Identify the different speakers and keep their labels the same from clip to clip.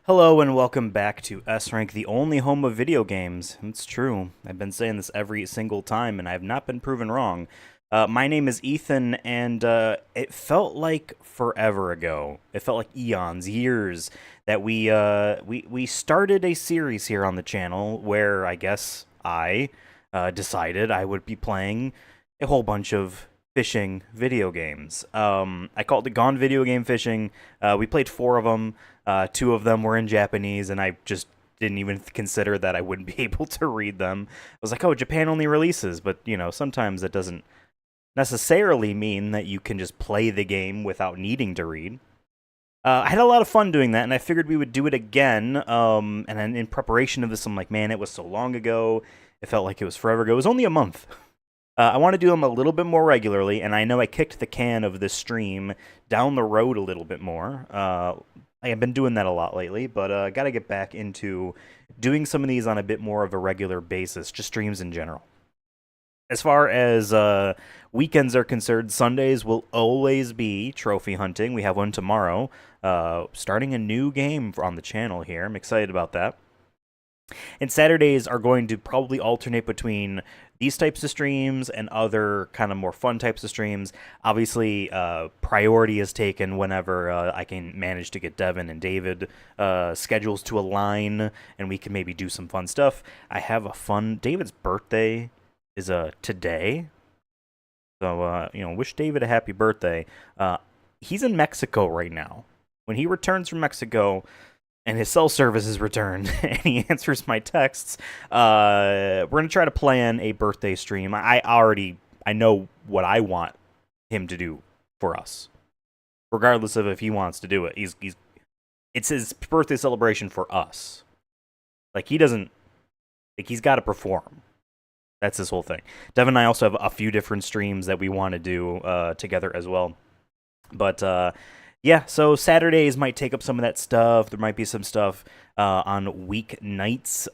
Speaker 1: Hello and welcome back to S Rank, the only home of video games. It's true. I've been saying this every single time, and I've not been proven wrong. My name is Ethan, and it felt like forever ago. It felt like eons, years that we started a series here on the channel where I guess I decided I would be playing a whole bunch of fishing video games. I called it Gone Video Game Fishing. We played four of them. Two of them were in Japanese, and I just didn't even consider that I wouldn't be able to read them. I was like, oh, Japan only releases, but sometimes that doesn't necessarily mean that you can just play the game without needing to read. I had a lot of fun doing that, and I figured we would do it again. And then in preparation of this, I'm like, man, it was so long ago. It felt like it was forever ago. It was only a month. I want to do them a little bit more regularly, and I know I kicked the can of this stream down the road a little bit more. I've been doing that a lot lately, but I got to get back into doing some of these on a bit more of a regular basis, just streams in general. As far as weekends are concerned, Sundays will always be trophy hunting. We have one tomorrow, starting a new game on the channel here. I'm excited about that. And Saturdays are going to probably alternate between these types of streams and other kind of more fun types of streams. Obviously, priority is taken whenever I can manage to get Devin and David schedules to align, and we can maybe do some fun stuff. I have a fun... David's birthday is today, so wish David a happy birthday. He's in Mexico right now. When he returns from Mexico and his cell service is returned, and he answers my texts, we're going to try to plan a birthday stream. I know what I want him to do for us, regardless of if he wants to do it. It's his birthday celebration for us. Like, he's got to perform. That's his whole thing. Devin and I also have a few different streams that we want to do together as well. But, yeah, so Saturdays might take up some of that stuff. There might be some stuff on weeknights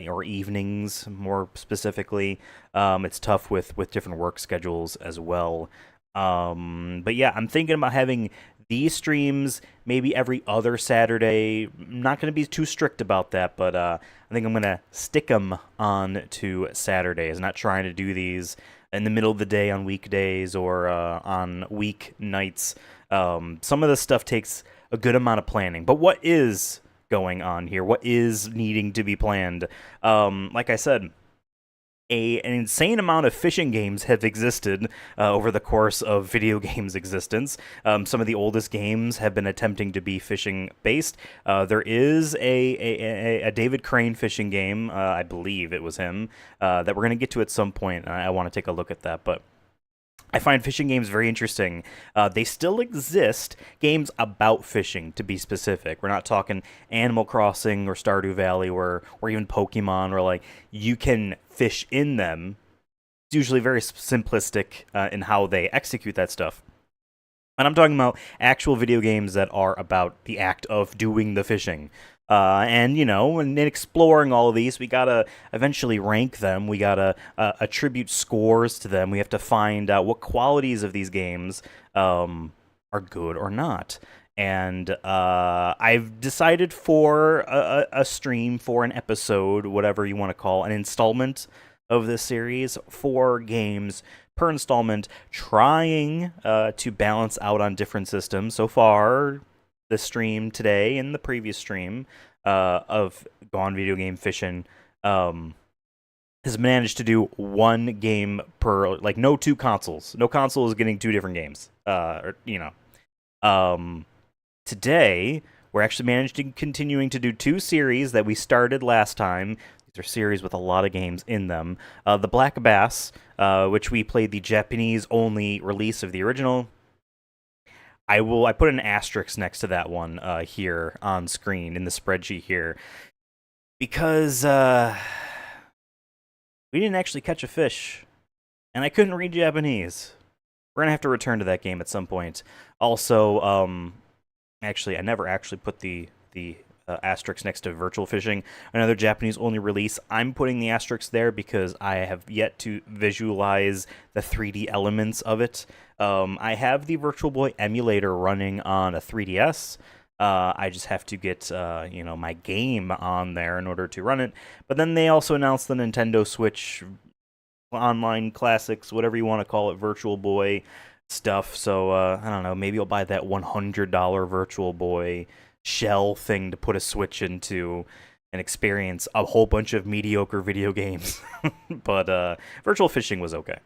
Speaker 1: or evenings, more specifically. It's tough with different work schedules as well. But yeah, I'm thinking about having these streams maybe every other Saturday. I'm not going to be too strict about that, but I think I'm going to stick them on to Saturdays, not trying to do these in the middle of the day on weekdays or on weeknights. Some of this stuff takes a good amount of planning. But what is going on here? What is needing to be planned? Like I said, an insane amount of fishing games have existed over the course of video games' existence. Some of the oldest games have been attempting to be fishing-based. There is a David Crane fishing game, I believe it was him, that we're going to get to at some point. I want to take a look at that, but I find fishing games very interesting. They still exist, games about fishing, to be specific. We're not talking Animal Crossing or Stardew Valley or even Pokemon, where like you can fish in them. It's usually very simplistic in how they execute that stuff. And I'm talking about actual video games that are about the act of doing the fishing. And in exploring all of these, we gotta eventually rank them. We gotta attribute scores to them. We have to find out what qualities of these games are good or not. And I've decided for a stream, for an episode, whatever you want to call, an installment of this series, 4 games per installment, trying to balance out on different systems. So far, the stream today and the previous stream of Gone Video Game Fishin' has managed to do 1 game per, like, no 2 consoles. No console is getting 2 different games. Today, we're actually managing continuing to do 2 series that we started last time. These are series with a lot of games in them. The Black Bass, which we played the Japanese-only release of the original. I put an asterisk next to that one here on screen in the spreadsheet here because we didn't actually catch a fish, and I couldn't read Japanese. We're gonna have to return to that game at some point. Also, actually, I never actually put the asterisk next to Virtual Fishing, another Japanese-only release. I'm putting the asterisk there because I have yet to visualize the 3D elements of it. I have the Virtual Boy emulator running on a 3DS, I just have to get my game on there in order to run it. But then they also announced the Nintendo Switch Online Classics, whatever you want to call it, Virtual Boy stuff. So I don't know, maybe I'll buy that $100 Virtual Boy shell thing to put a Switch into and experience a whole bunch of mediocre video games. But Virtual Fishing was okay.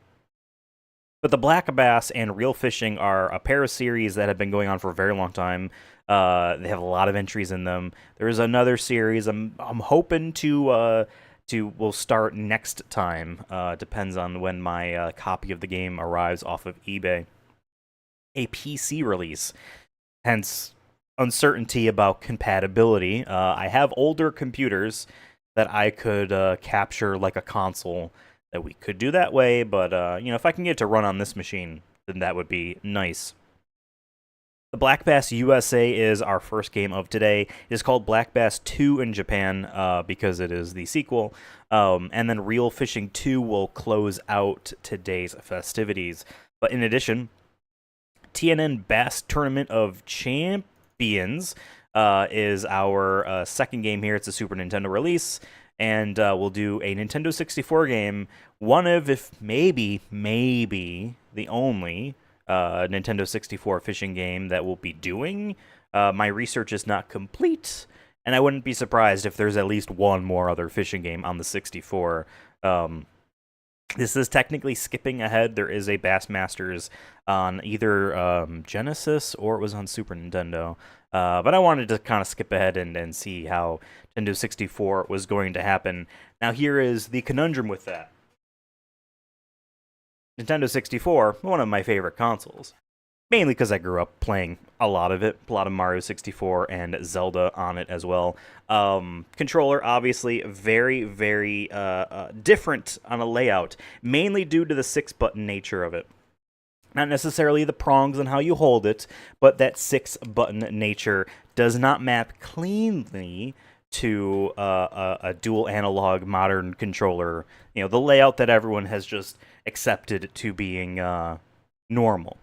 Speaker 1: But the Black Bass and Real Fishing are a pair of series that have been going on for a very long time. They have a lot of entries in them. There is another series I'm hoping to will start next time. Depends on when my copy of the game arrives off of eBay. A PC release, hence uncertainty about compatibility. I have older computers that I could capture like a console that we could do that way, but if I can get it to run on this machine, then that would be nice. The Black Bass USA is our first game of today. It is called Black Bass 2 in Japan because it is the sequel. And then Real Fishing 2 will close out today's festivities. But in addition, TNN Bass Tournament of Champions is our second game here. It's a Super Nintendo release. And we'll do a Nintendo 64 game, one of, if maybe the only Nintendo 64 fishing game that we'll be doing. My research is not complete, and I wouldn't be surprised if there's at least one more other fishing game on the 64. This is technically skipping ahead. There is a Bassmasters on either Genesis or it was on Super Nintendo. But I wanted to kind of skip ahead and see how Nintendo 64 was going to happen. Now here is the conundrum with that. Nintendo 64, one of my favorite consoles. Mainly because I grew up playing a lot of it. A lot of Mario 64 and Zelda on it as well. Controller, obviously, very, very different on a layout. Mainly due to the 6-button nature of it. Not necessarily the prongs and how you hold it, but that 6-button nature does not map cleanly to a dual analog modern controller. The layout that everyone has just accepted to being normal.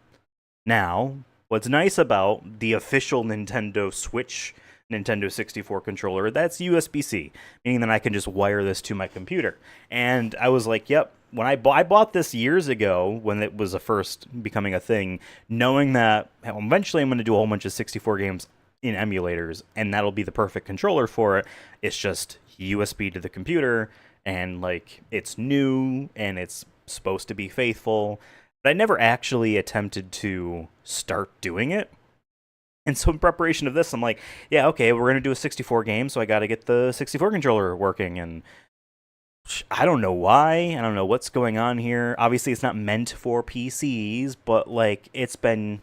Speaker 1: Now, what's nice about the official Nintendo Switch Nintendo 64 controller, that's USB-C, meaning that I can just wire this to my computer. And I was like, yep. When I bought this years ago, when it was first becoming a thing, knowing that eventually I'm going to do a whole bunch of 64 games in emulators, and that'll be the perfect controller for it. It's just USB to the computer, and it's new, and it's supposed to be faithful. But I never actually attempted to start doing it. And so in preparation of this, I'm like, yeah, okay, we're going to do a 64 game, so I got to get the 64 controller working, and I don't know why. I don't know what's going on here. Obviously, it's not meant for PCs, but it's been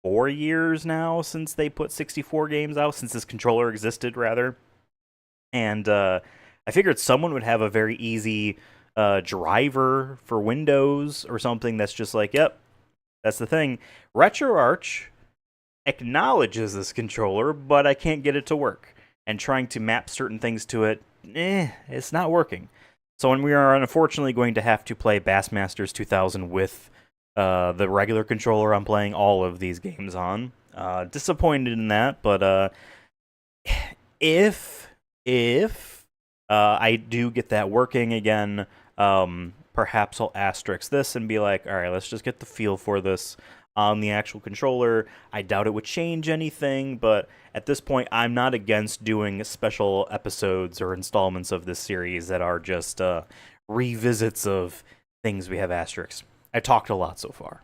Speaker 1: 4 years now since they put 64 games out, since this controller existed, rather. And I figured someone would have a very easy driver for Windows or something that's just yep, that's the thing. RetroArch acknowledges this controller, but I can't get it to work. And trying to map certain things to it, it's not working. So when we are unfortunately going to have to play Bassmasters 2000 with the regular controller I'm playing all of these games on. Disappointed in that, but if I do get that working again, perhaps I'll asterisk this and be like, all right, let's just get the feel for this on the actual controller. I doubt it would change anything, but at this point, I'm not against doing special episodes or installments of this series that are just revisits of things we have asterisks. I talked a lot so far.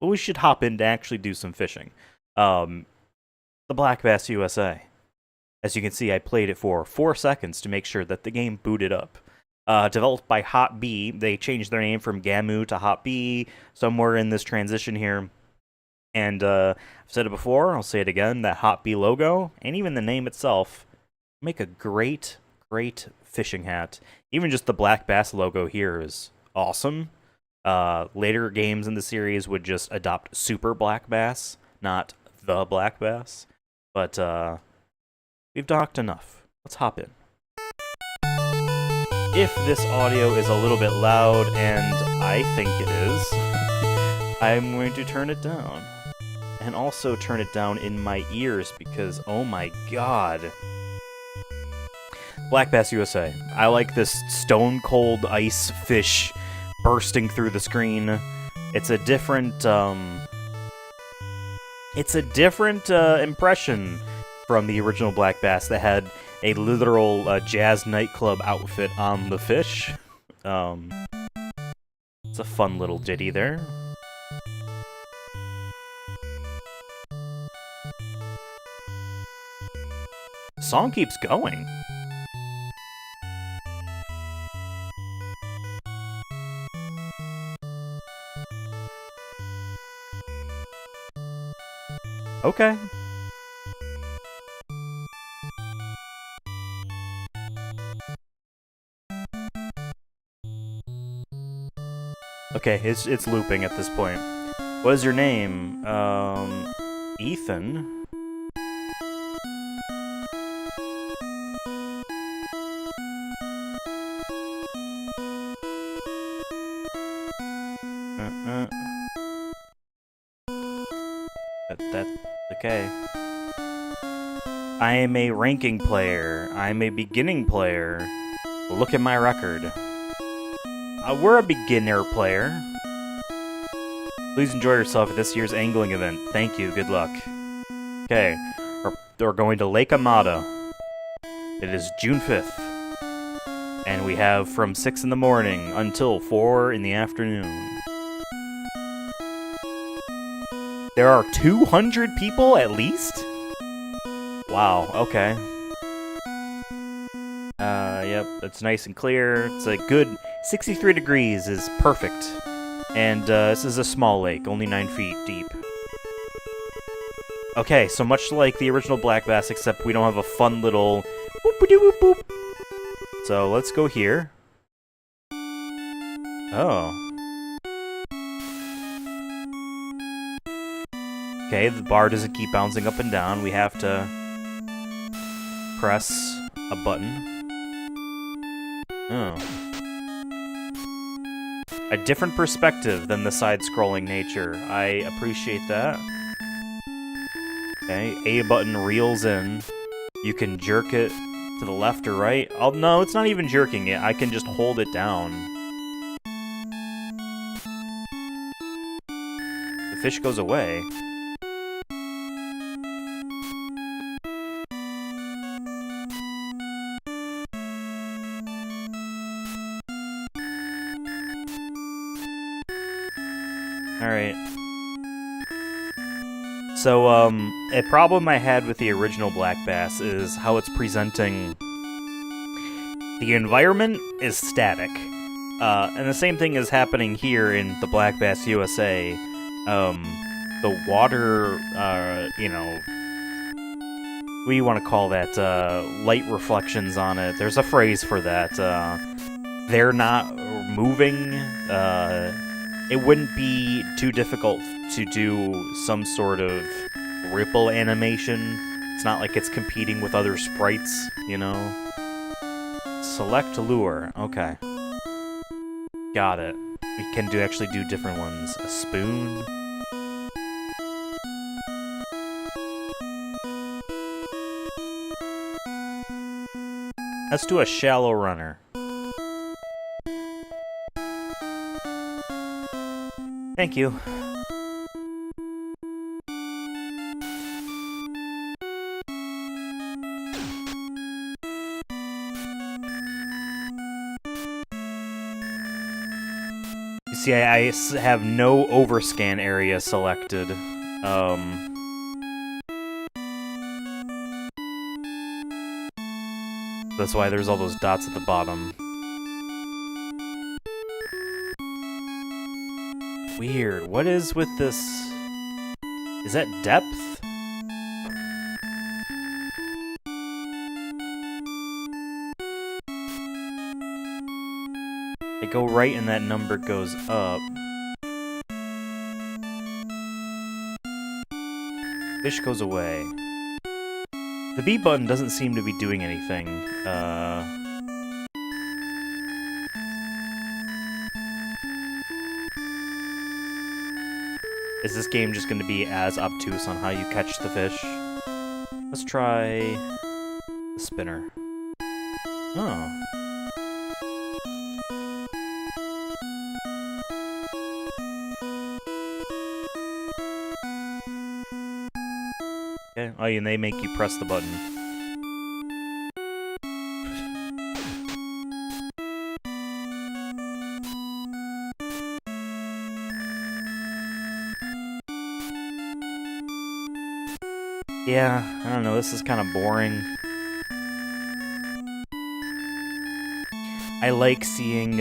Speaker 1: But we should hop in to actually do some fishing. The Black Bass USA. As you can see, I played it for 4 seconds to make sure that the game booted up. Developed by Hot B. They changed their name from Gamu to Hot B somewhere in this transition here. And I've said it before, I'll say it again, that Hot B logo, and even the name itself, make a great, great fishing hat. Even just the Black Bass logo here is awesome. Later games in the series would just adopt Super Black Bass, not the Black Bass. But we've talked enough. Let's hop in. If this audio is a little bit loud, and I think it is, I'm going to turn it down. and also turn it down in my ears because, oh my god. Black Bass USA. I like this stone cold ice fish bursting through the screen. It's a different, impression from the original Black Bass that had a literal jazz nightclub outfit on the fish. It's a fun little ditty there. The song keeps going. Okay. Okay, it's looping at this point. What is your name? Ethan? That's okay. I am a ranking player. I'm a beginning player. Look at my record. We're a beginner player. Please enjoy yourself at this year's angling event. Thank you. Good luck. Okay. We're going to Lake Amada. It is June 5th. And we have from 6 in the morning until 4 in the afternoon. There are 200 people at least? Wow, okay. Yep, it's nice and clear. It's a good 63 degrees is perfect. And this is a small lake, only 9 feet deep. Okay, so much like the original Black Bass, except we don't have a fun little boop-a-doo-boop-boop. So let's go here. Oh. Okay, the bar doesn't keep bouncing up and down. We have to press a button. Oh. A different perspective than the side-scrolling nature. I appreciate that. Okay, A button reels in. You can jerk it to the left or right. Oh, no, it's not even jerking it. I can just hold it down. The fish goes away. Alright. So, a problem I had with the original Black Bass is how it's presenting. The environment is static. And the same thing is happening here in the Black Bass USA. The water, you know, what do you want to call that? Light reflections on it. There's a phrase for that. They're not moving. It wouldn't be too difficult to do some sort of ripple animation. It's not like it's competing with other sprites, you know? Select lure. Okay. Got it. We can actually do different ones. A spoon. Let's do a shallow runner. Thank you. You see, I have no overscan area selected. That's why there's all those dots at the bottom. Weird. What is with this? Is that depth? They go right and that number goes up. Fish goes away. The B button doesn't seem to be doing anything. Is this game just going to be as obtuse on how you catch the fish? Let's try the spinner. Oh. Okay. Oh, and they make you press the button. Yeah, I don't know, this is kind of boring. I like seeing,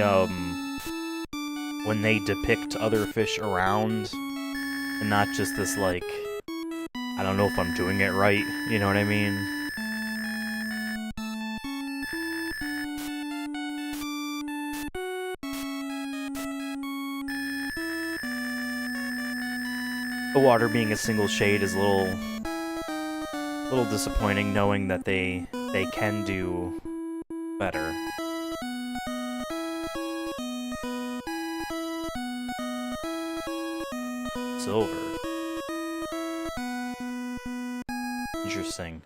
Speaker 1: when they depict other fish around, and not just this, like, I don't know if I'm doing it right, you know what I mean? The water being a single shade is a little disappointing, knowing that they can do better. Silver. Interesting.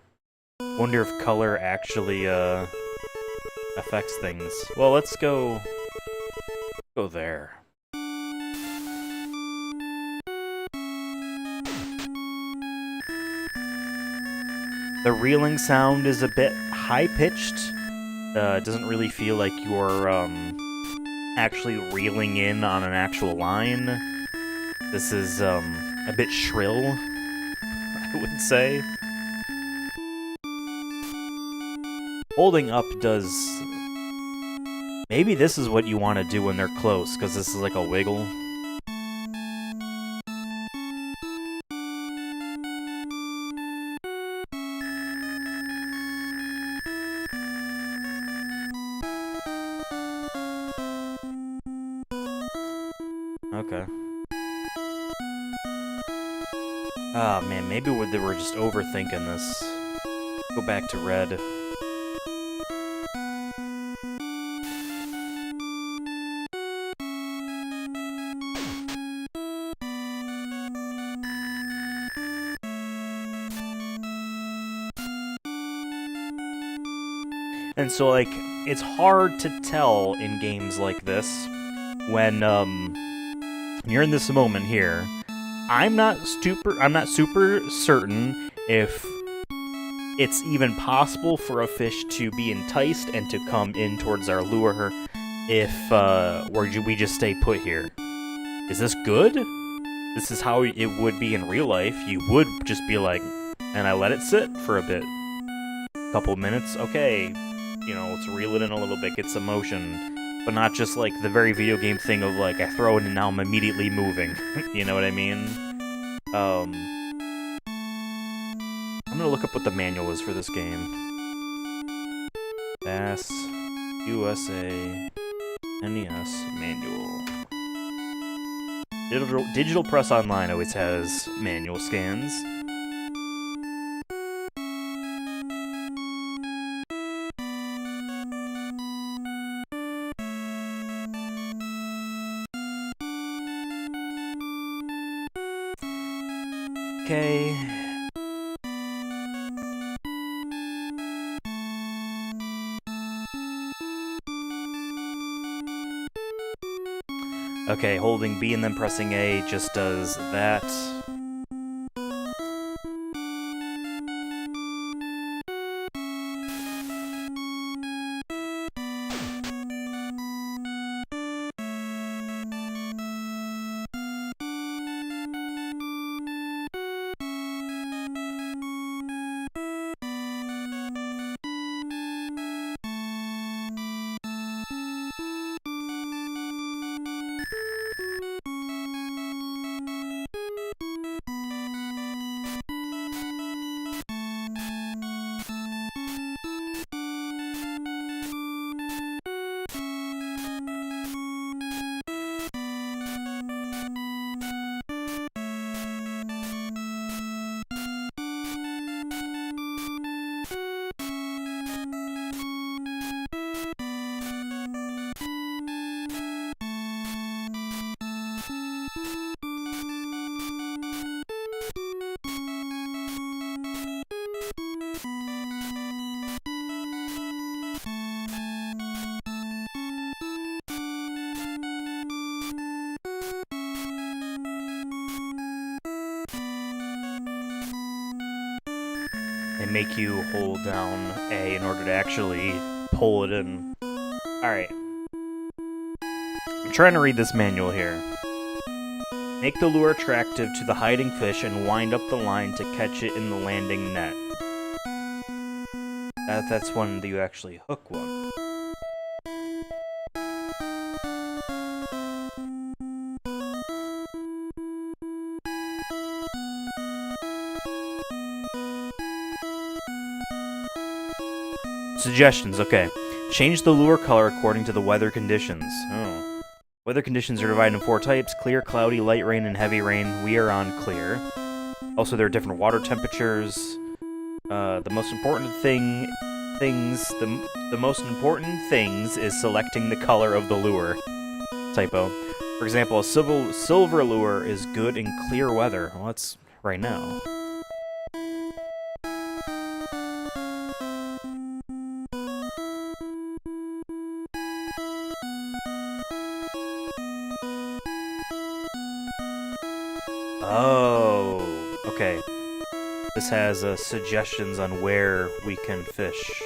Speaker 1: Wonder if color actually affects things. Well, let's go there. The reeling sound is a bit high-pitched. It doesn't really feel like you're actually reeling in on an actual line. This is a bit shrill, I would say. Holding up does... Maybe this is what you want to do when they're close, because this is like a wiggle. Okay. Ah, man, maybe they were just overthinking this. Go back to red. And so, like, it's hard to tell in games like this when, you're in this moment here. I'm not super certain if it's even possible for a fish to be enticed and to come in towards our lure if we just stay put here. Is this good? This is how it would be in real life. You would just be like, and I let it sit for a bit. Couple minutes, okay. You know, let's reel it in a little bit, get some motion. But not just, like, the very video game thing of, like, I throw it and now I'm immediately moving. You know what I mean? I'm gonna look up what the manual is for this game. Bass, USA, NES manual. Digital Press Online always has manual scans. Okay. Okay, holding B and then pressing A just does that. They make you hold down A in order to actually pull it in. Alright. I'm trying to read this manual here. Make the lure attractive to the hiding fish and wind up the line to catch it in the landing net. That's when you actually hook one. Suggestions, okay. Change the lure color according to the weather conditions. Oh. Weather conditions are divided into 4 types: clear, cloudy, light rain, and heavy rain. We are on clear. Also, there are different water temperatures. The most important things is selecting the color of the lure. Typo. For example, a silver lure is good in clear weather. Well, that's right now. Oh, okay. This has suggestions on where we can fish.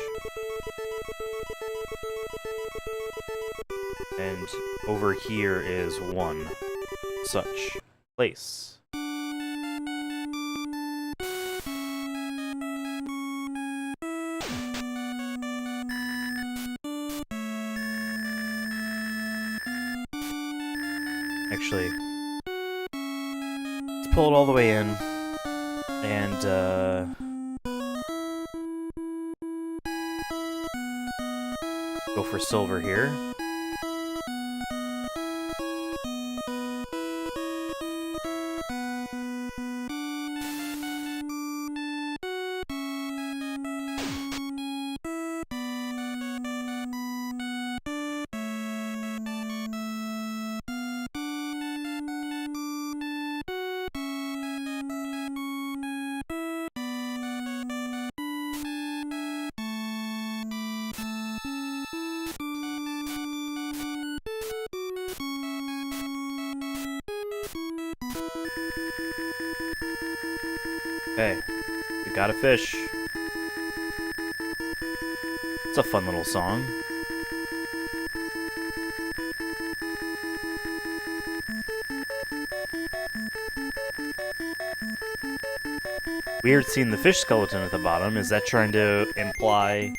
Speaker 1: And over here is one such place. Actually, let's pull it all the way in, and go for silver here. Okay, we got a fish. It's a fun little song. Weird seeing the fish skeleton at the bottom. Is that trying to imply...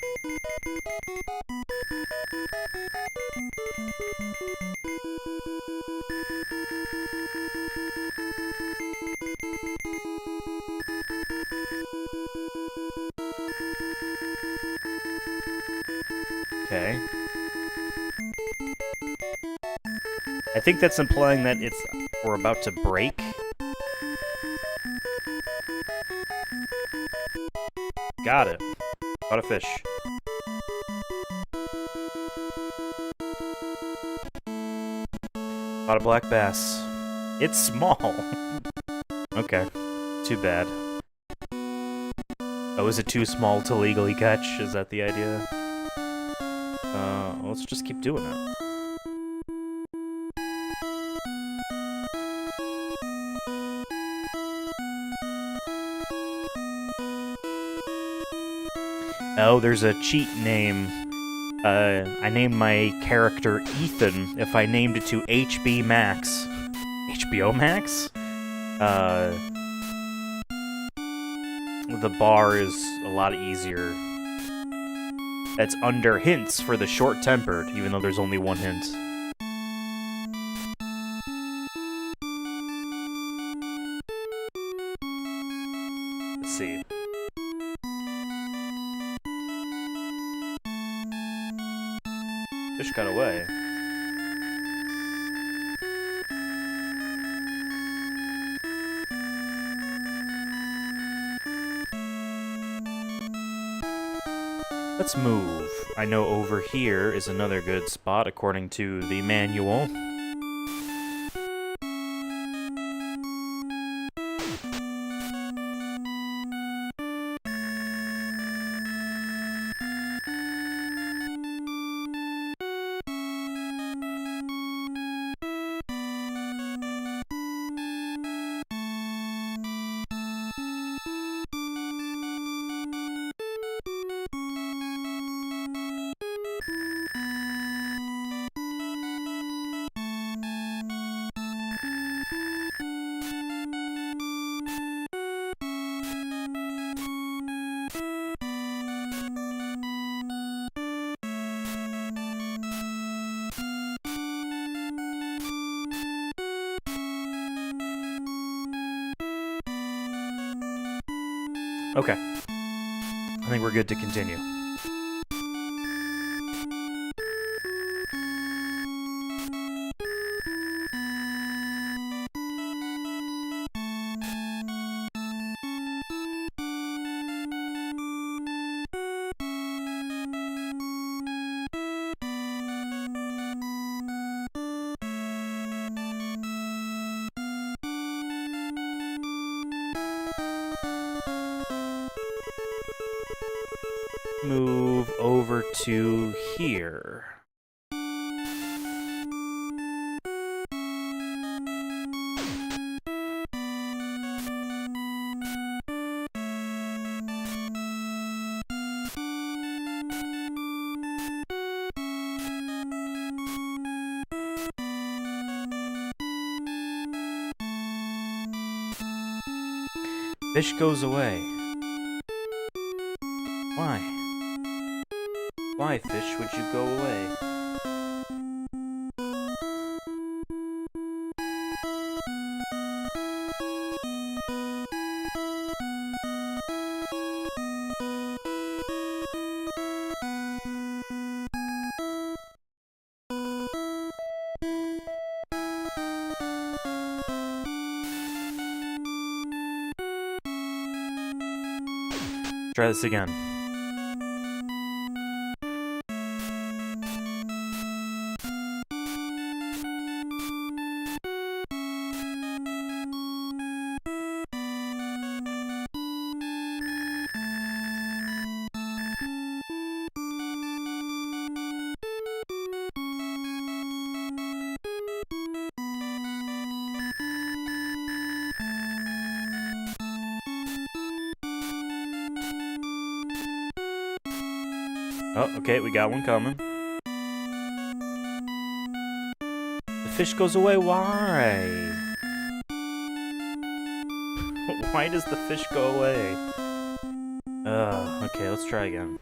Speaker 1: Okay. I think that's implying that we're about to break. Got it. Caught a fish. Caught a black bass. It's small. Okay. Too bad. Oh, is it too small to legally catch? Is that the idea? Let's just keep doing it. Oh, there's a cheat name. I named my character Ethan if I named it to HB Max. HBO Max? The bar is a lot easier. That's under hints for the short-tempered, even though there's only one hint. Let's see. Fish got away. Let's move. I know over here is another good spot according to the manual. Okay. I think we're good to continue. Move over to here. Fish goes away. Why? Why, fish, would you go away? Try this again. Oh, okay, we got one coming. The fish goes away, why? Why does the fish go away? Okay, let's try again.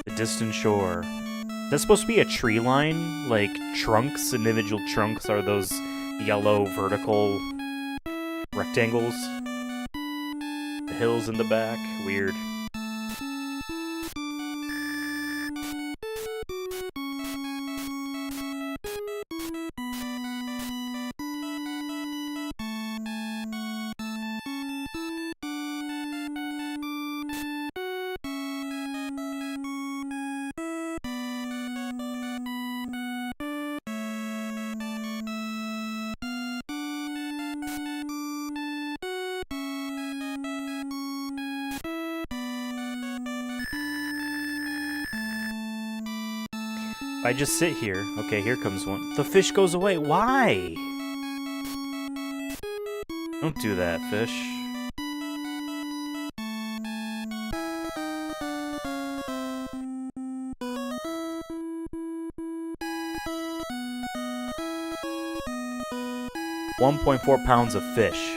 Speaker 1: The distant shore. Is that supposed to be a tree line? Like, trunks? Individual trunks are those yellow vertical rectangles? The hills in the back? Weird. I just sit here. Okay, here comes one. The fish goes away. Why? Don't do that, fish. $1.4 pounds of fish.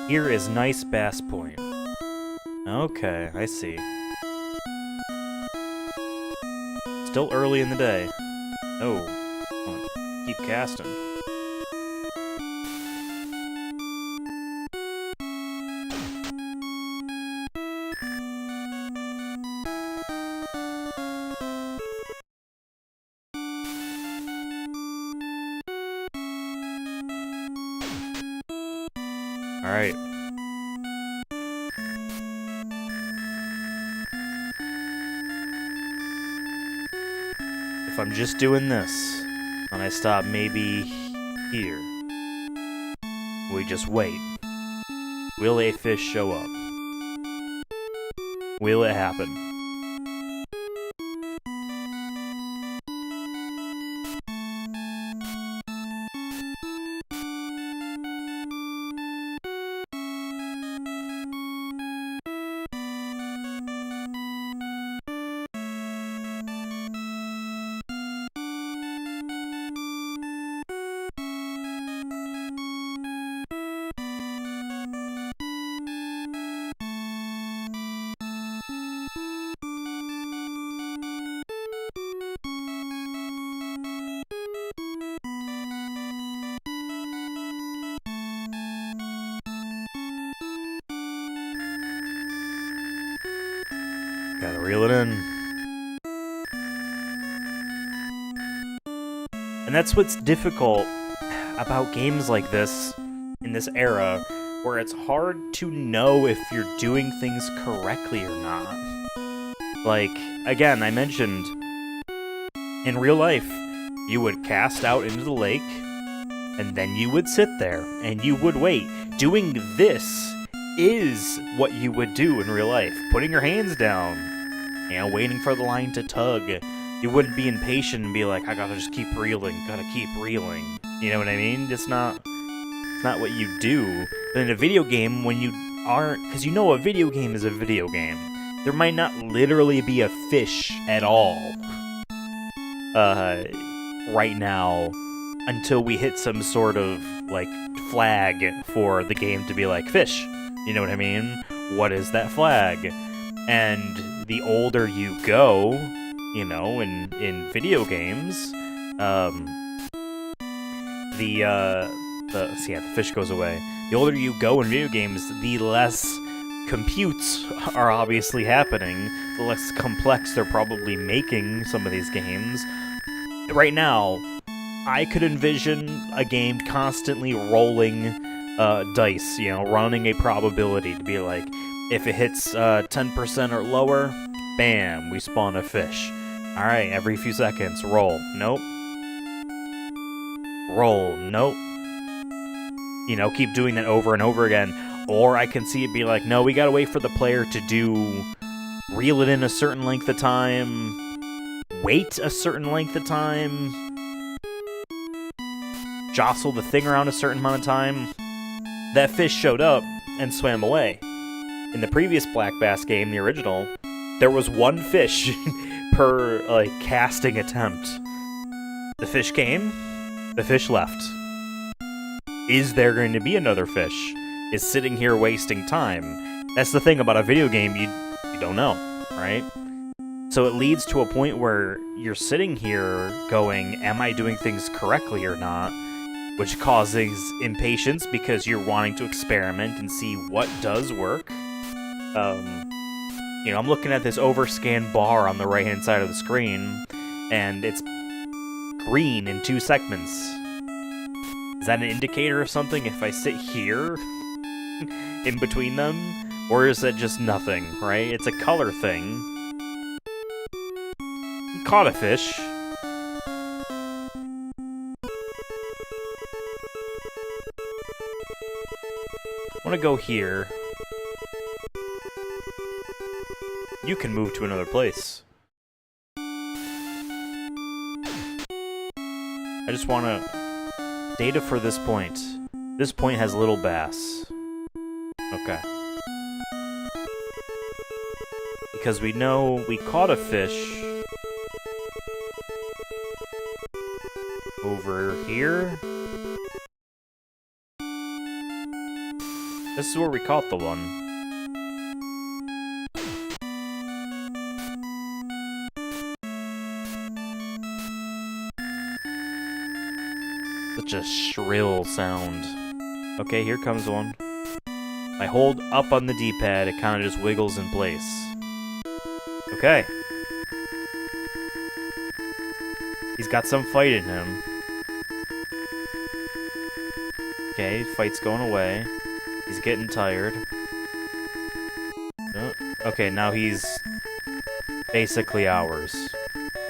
Speaker 1: Here is nice bass point. Okay, I see. Still early in the day. Oh, keep casting. All right. If I'm just doing this, and I stop maybe here, we just wait. Will a fish show up? Will it happen? Gotta reel it in. And that's what's difficult about games like this in this era, where it's hard to know if you're doing things correctly or not. Like, again, I mentioned, in real life, you would cast out into the lake, and then you would sit there, and you would wait. Doing this is what you would do in real life. Putting your hands down, you know, waiting for the line to tug. You wouldn't be impatient and be like, I gotta just keep reeling, gotta keep reeling. You know what I mean? It's not what you do. But in a video game, when you aren't, because you know a video game is a video game, there might not literally be a fish at all right now until we hit some sort of, like, flag for the game to be like, fish. You know what I mean? What is that flag? And the older you go, you know, in video games, the fish goes away. The older you go in video games, the less computes are obviously happening, the less complex they're probably making some of these games. Right now, I could envision a game constantly rolling dice, you know, running a probability to be like, if it hits 10% or lower, bam, we spawn a fish. Alright, every few seconds, roll. Nope. Roll. Nope. You know, keep doing that over and over again. Or I can see it be like, no, we gotta wait for the player to reel it in a certain length of time, wait a certain length of time, jostle the thing around a certain amount of time. That fish showed up and swam away. In the previous Black Bass game, the original, there was one fish per, like, casting attempt. The fish came, the fish left. Is there going to be another fish? Is sitting here wasting time? That's the thing about a video game, you don't know, right? So it leads to a point where you're sitting here going, am I doing things correctly or not? Which causes impatience because you're wanting to experiment and see what does work. You know, I'm looking at this overscan bar on the right-hand side of the screen, and it's green in 2 segments. Is that an indicator of something if I sit here in between them? Or is it just nothing, right? It's a color thing. Caught a fish. I want to go here. You can move to another place. I just want to... Data for this point. This point has little bass. Okay. Because we know we caught a fish over here. This is where we caught the one. Such a shrill sound. Okay, here comes one. I hold up on the D-pad, it kind of just wiggles in place. Okay. He's got some fight in him. Okay, fight's going away. He's getting tired. Oh, okay, now he's basically ours.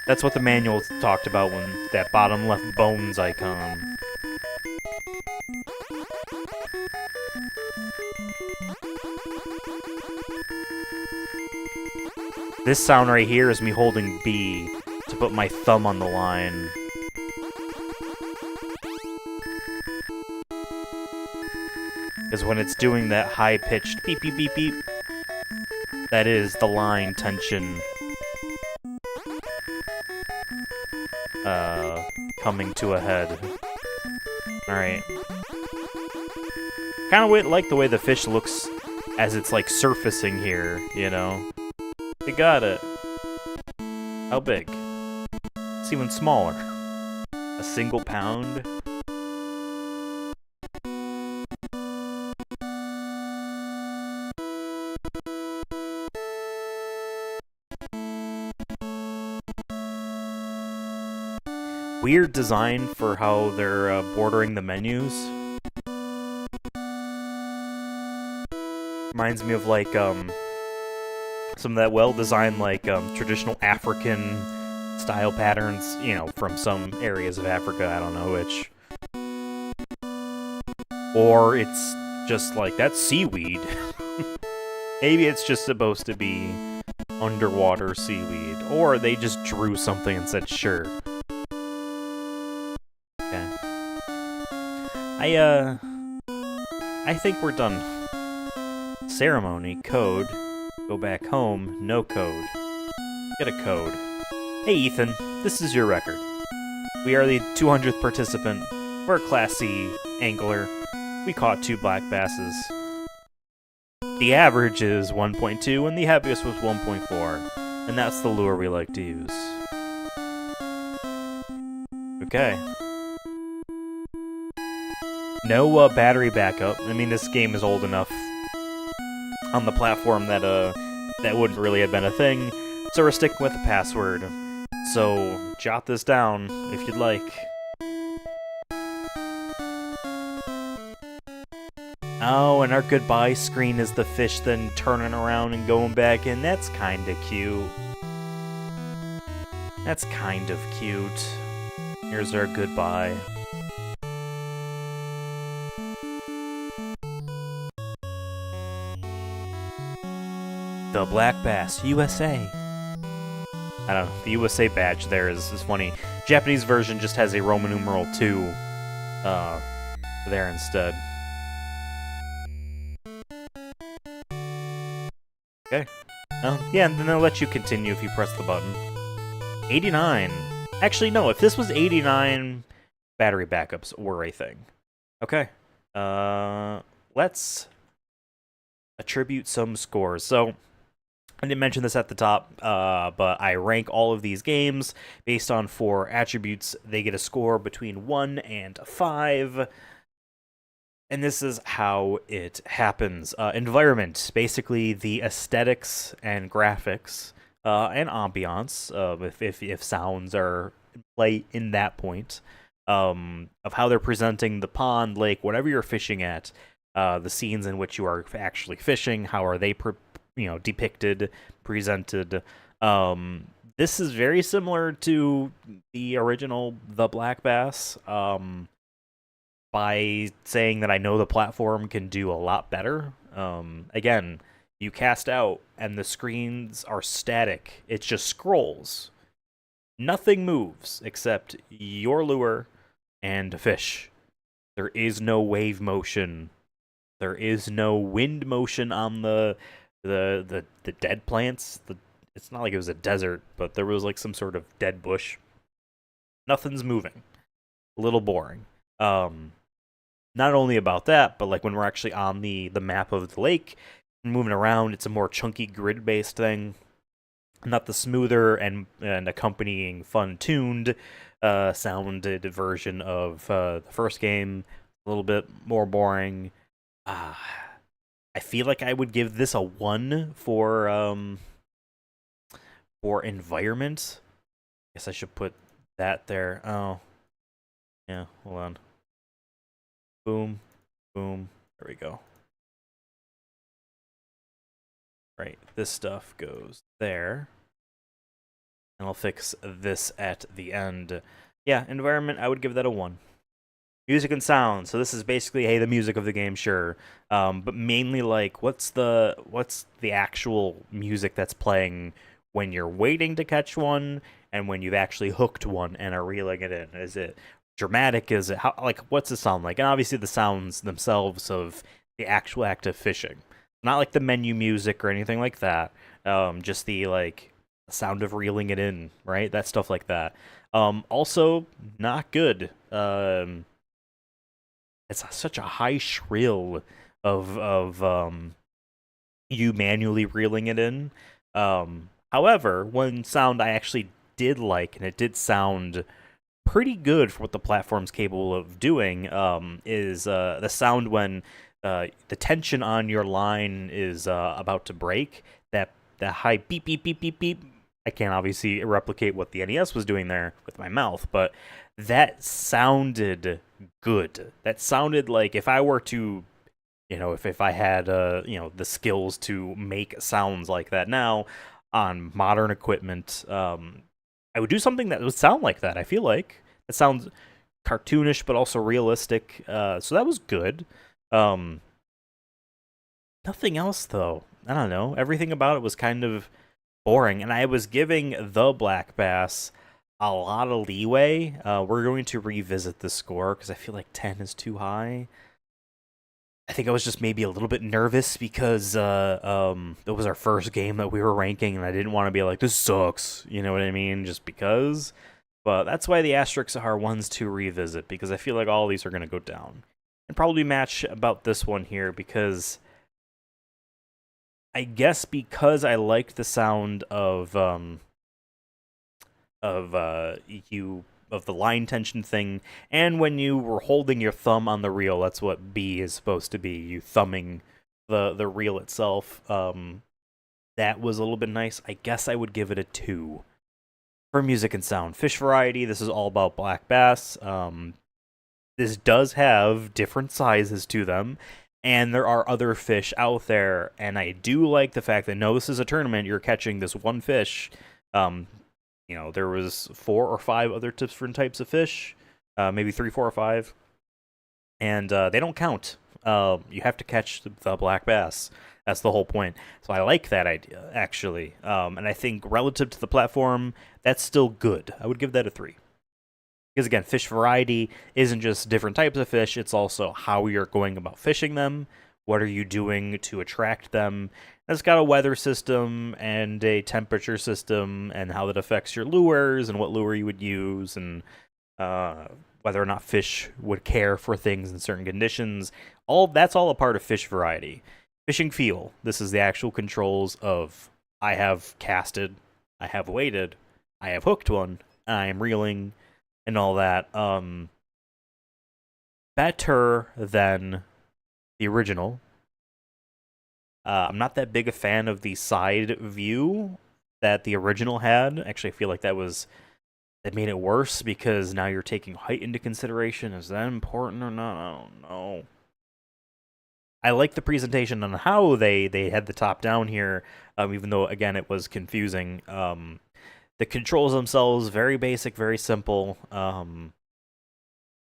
Speaker 1: That's what the manual talked about when that bottom left bones icon. This sound right here is me holding B to put my thumb on the line. Because when it's doing that high-pitched beep beep beep beep, that is the line tension coming to a head. Alright. Kind of like the way the fish looks as it's like surfacing here, you know? You got it. How big? It's even smaller. A single pound? weird design for how they're bordering the menus. Reminds me of like some of that well-designed like traditional African style patterns, you know, from some areas of Africa. I don't know which. Or it's just like, that's seaweed. Maybe it's just supposed to be underwater seaweed. Or they just drew something and said, sure. Okay. I think we're done. Ceremony, code, go back home, no code. Get a code. Hey Ethan, this is your record. We are the 200th participant for Class C angler. We caught 2 black basses. The average is 1.2 and the heaviest was 1.4. And that's the lure we like to use. Okay. No battery backup. I mean, this game is old enough on the platform that that wouldn't really have been a thing. So we're sticking with the password. So jot this down if you'd like. Oh, and our goodbye screen is the fish then turning around and going back in. That's kinda cute. That's kind of cute. Here's our goodbye. The Black Bass, USA. I don't know, the USA badge there is funny. Japanese version just has a Roman numeral 2 there instead. Okay. Yeah, and then they'll let you continue if you press the button. 89. Actually, no, if this was 89, battery backups were a thing. Okay. Let's attribute some scores. So, I didn't mention this at the top, but I rank all of these games based on 4 attributes. They get a score between 1 and 5. And this is how it happens. Environment, basically the aesthetics and graphics and ambiance, if sounds are in play in that point, of how they're presenting the pond, lake, whatever you're fishing at, the scenes in which you are actually fishing, how are they depicted, presented. This is very similar to the original The Black Bass. By saying that I know the platform can do a lot better. Again, you cast out and the screens are static. It just scrolls. Nothing moves except your lure and fish. There is no wave motion. There is no wind motion on the dead plants. It's not like it was a desert, but there was like some sort of dead bush. Nothing's moving. A little boring. Not only about that, but like when we're actually on the map of the lake, moving around, it's a more chunky grid-based thing. Not the smoother and accompanying fun-tuned sounded version of the first game. A little bit more boring. I feel like I would give this a 1 for environment. Guess I should put that there. Oh, yeah. Hold on. Boom, boom. There we go. Right, this stuff goes there. And I'll fix this at the end. Yeah, environment, I would give that a 1. Music and sound. So this is basically, hey, the music of the game, sure. But mainly like, what's the actual music that's playing when you're waiting to catch one and when you've actually hooked one and are reeling it in? Is it dramatic? Is it what's it sound like? And obviously the sounds themselves of the actual act of fishing, not like the menu music or anything like that. Just the sound of reeling it in, right? That stuff like that. Also not good. It's such a high shrill of you manually reeling it in. However, one sound I actually did like, and it did sound pretty good for what the platform's capable of doing, is the sound when the tension on your line is about to break. That high beep, beep, beep, beep, beep. I can't obviously replicate what the NES was doing there with my mouth, but that sounded good. That sounded like if I were to, if I had, the skills to make sounds like that now on modern equipment, I would do something that would sound like that. I feel like it sounds cartoonish, but also realistic. So that was good. Um, Nothing else though. I don't know. Everything about it was kind of boring, and I was giving the black bass a lot of leeway. We're going to revisit the score because I feel like 10 is too high. I think I was just maybe a little bit nervous because it was our first game that we were ranking, and I didn't want to be like, this sucks, you know what I mean? Just because. But that's why the asterisks are ones to revisit, because I feel like all these are going to go down. And probably match about this one here, because I guess because I liked the sound of you of the line tension thing, and when you were holding your thumb on the reel, that's what B is supposed to be, you thumbing the reel itself. That was a little bit nice. I guess I would give it a 2 for music and sound. Fish variety, this is all about black bass. This does have different sizes to them, and there are other fish out there, and I do like the fact that, no, this is a tournament, you're catching this one fish. There was 4 or 5 other different types of fish, maybe 3, 4, or 5, and they don't count. You have to catch the black bass. That's the whole point. So I like that idea, actually. And I think relative to the platform, that's still good. I would give that a 3. Because again, fish variety isn't just different types of fish, it's also how you're going about fishing them, what are you doing to attract them. And it's got a weather system and a temperature system and how that affects your lures and what lure you would use, and whether or not fish would care for things in certain conditions. That's all a part of fish variety. Fishing feel, this is the actual controls of, I have casted, I have weighted, I have hooked one, I am reeling, and all that. Better than the original. I'm not that big a fan of the side view that the original had. Actually, I feel like that made it worse, because now you're taking height into consideration. Is that important or not? I don't know. I like the presentation on how they had the top down here, even though, again, it was confusing. The controls themselves, very basic, very simple.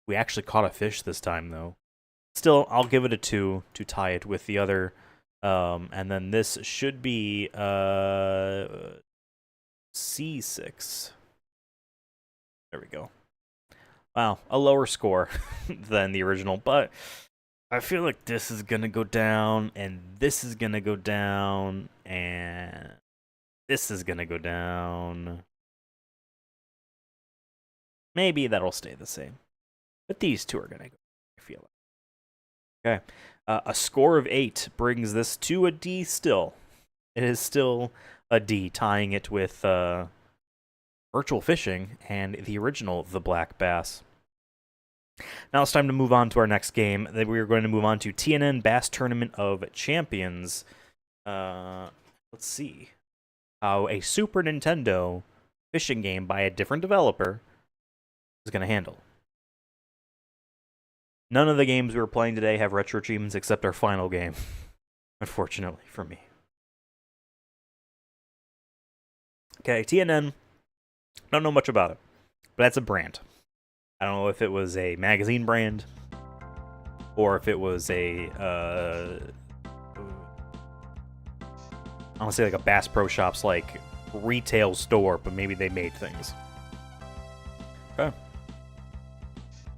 Speaker 1: We actually caught a fish this time, though. Still, I'll give it a 2 to tie it with the other. And then this should be C6. There we go. Wow, a lower score than the original, but I feel like this is going to go down, and this is going to go down, and this is going to go down. Maybe that'll stay the same. But these two are going to go, I feel like. Okay. A score of 8 brings this to a D still. It is still a D, tying it with Virtual Fishing and the original The Black Bass. Now it's time to move on to our next game. Then we are going to move on to TNN Bass Tournament of Champions. Let's see how a Super Nintendo fishing game by a different developer is going to handle. None of the games we were playing today have retro achievements except our final game, unfortunately for me. Okay, TNN, don't know much about it, but that's a brand. I don't know if it was a magazine brand or if it was a, I want to say like a Bass Pro Shops like retail store, but maybe they made things. Okay.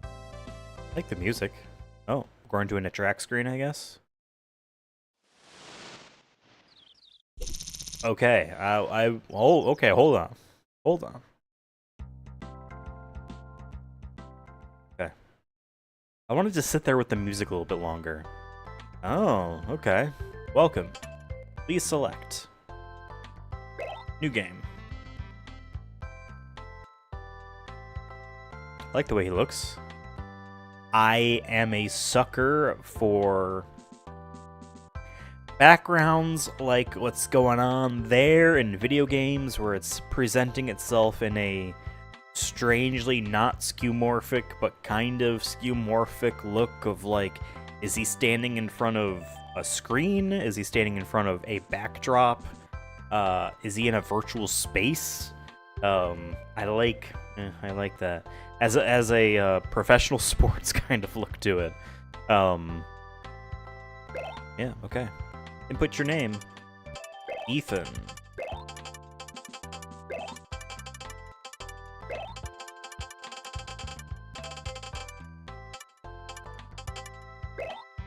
Speaker 1: I like the music. Oh, going to an attract screen, I guess. Okay, okay, hold on. Okay. I wanted to sit there with the music a little bit longer. Oh, okay. Welcome. Please select. New game. I like the way he looks. I am a sucker for backgrounds like what's going on there in video games where it's presenting itself in a strangely not skeuomorphic but kind of skeuomorphic look of like, is he standing in front of a screen? Is he standing in front of a backdrop? Is he in a virtual space? I like that as a professional sports kind of look to it. Yeah, okay. Input your name, Ethan.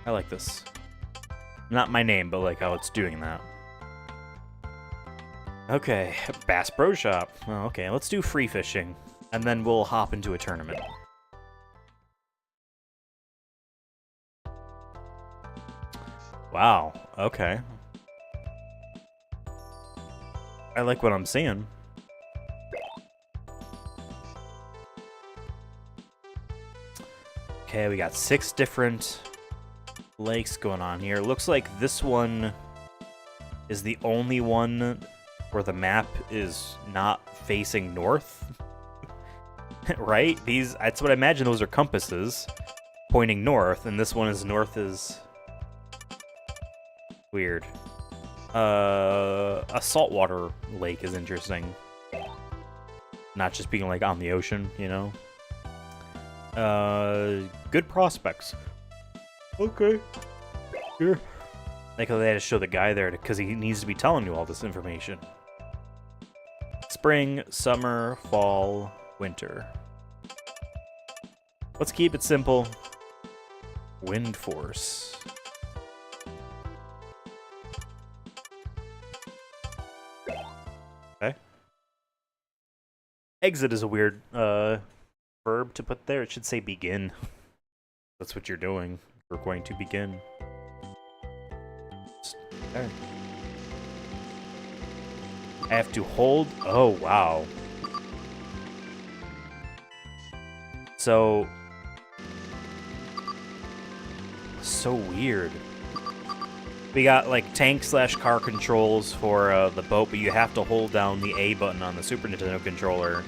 Speaker 1: I like this. Not my name, but like how it's doing that. Okay, Bass Pro Shop. Oh, okay, let's do free fishing, and then we'll hop into a tournament. Wow, okay. I like what I'm seeing. Okay, we got 6 different lakes going on here. Looks like this one is the only one where the map is not facing north. Right? That's what I imagine those are compasses pointing north, and this one is north is weird. A saltwater lake is interesting. Not just being like on the ocean, you know? Good prospects. Okay. Sure. Like how they had to show the guy there because he needs to be telling you all this information. Spring, summer, fall, winter. Let's keep it simple. Wind force. Okay. Exit is a weird verb to put there. It should say begin. That's what you're doing. We're going to begin. Okay. I have to hold. Oh, wow. So weird. We got like tank/car controls for the boat, but you have to hold down the A button on the Super Nintendo controller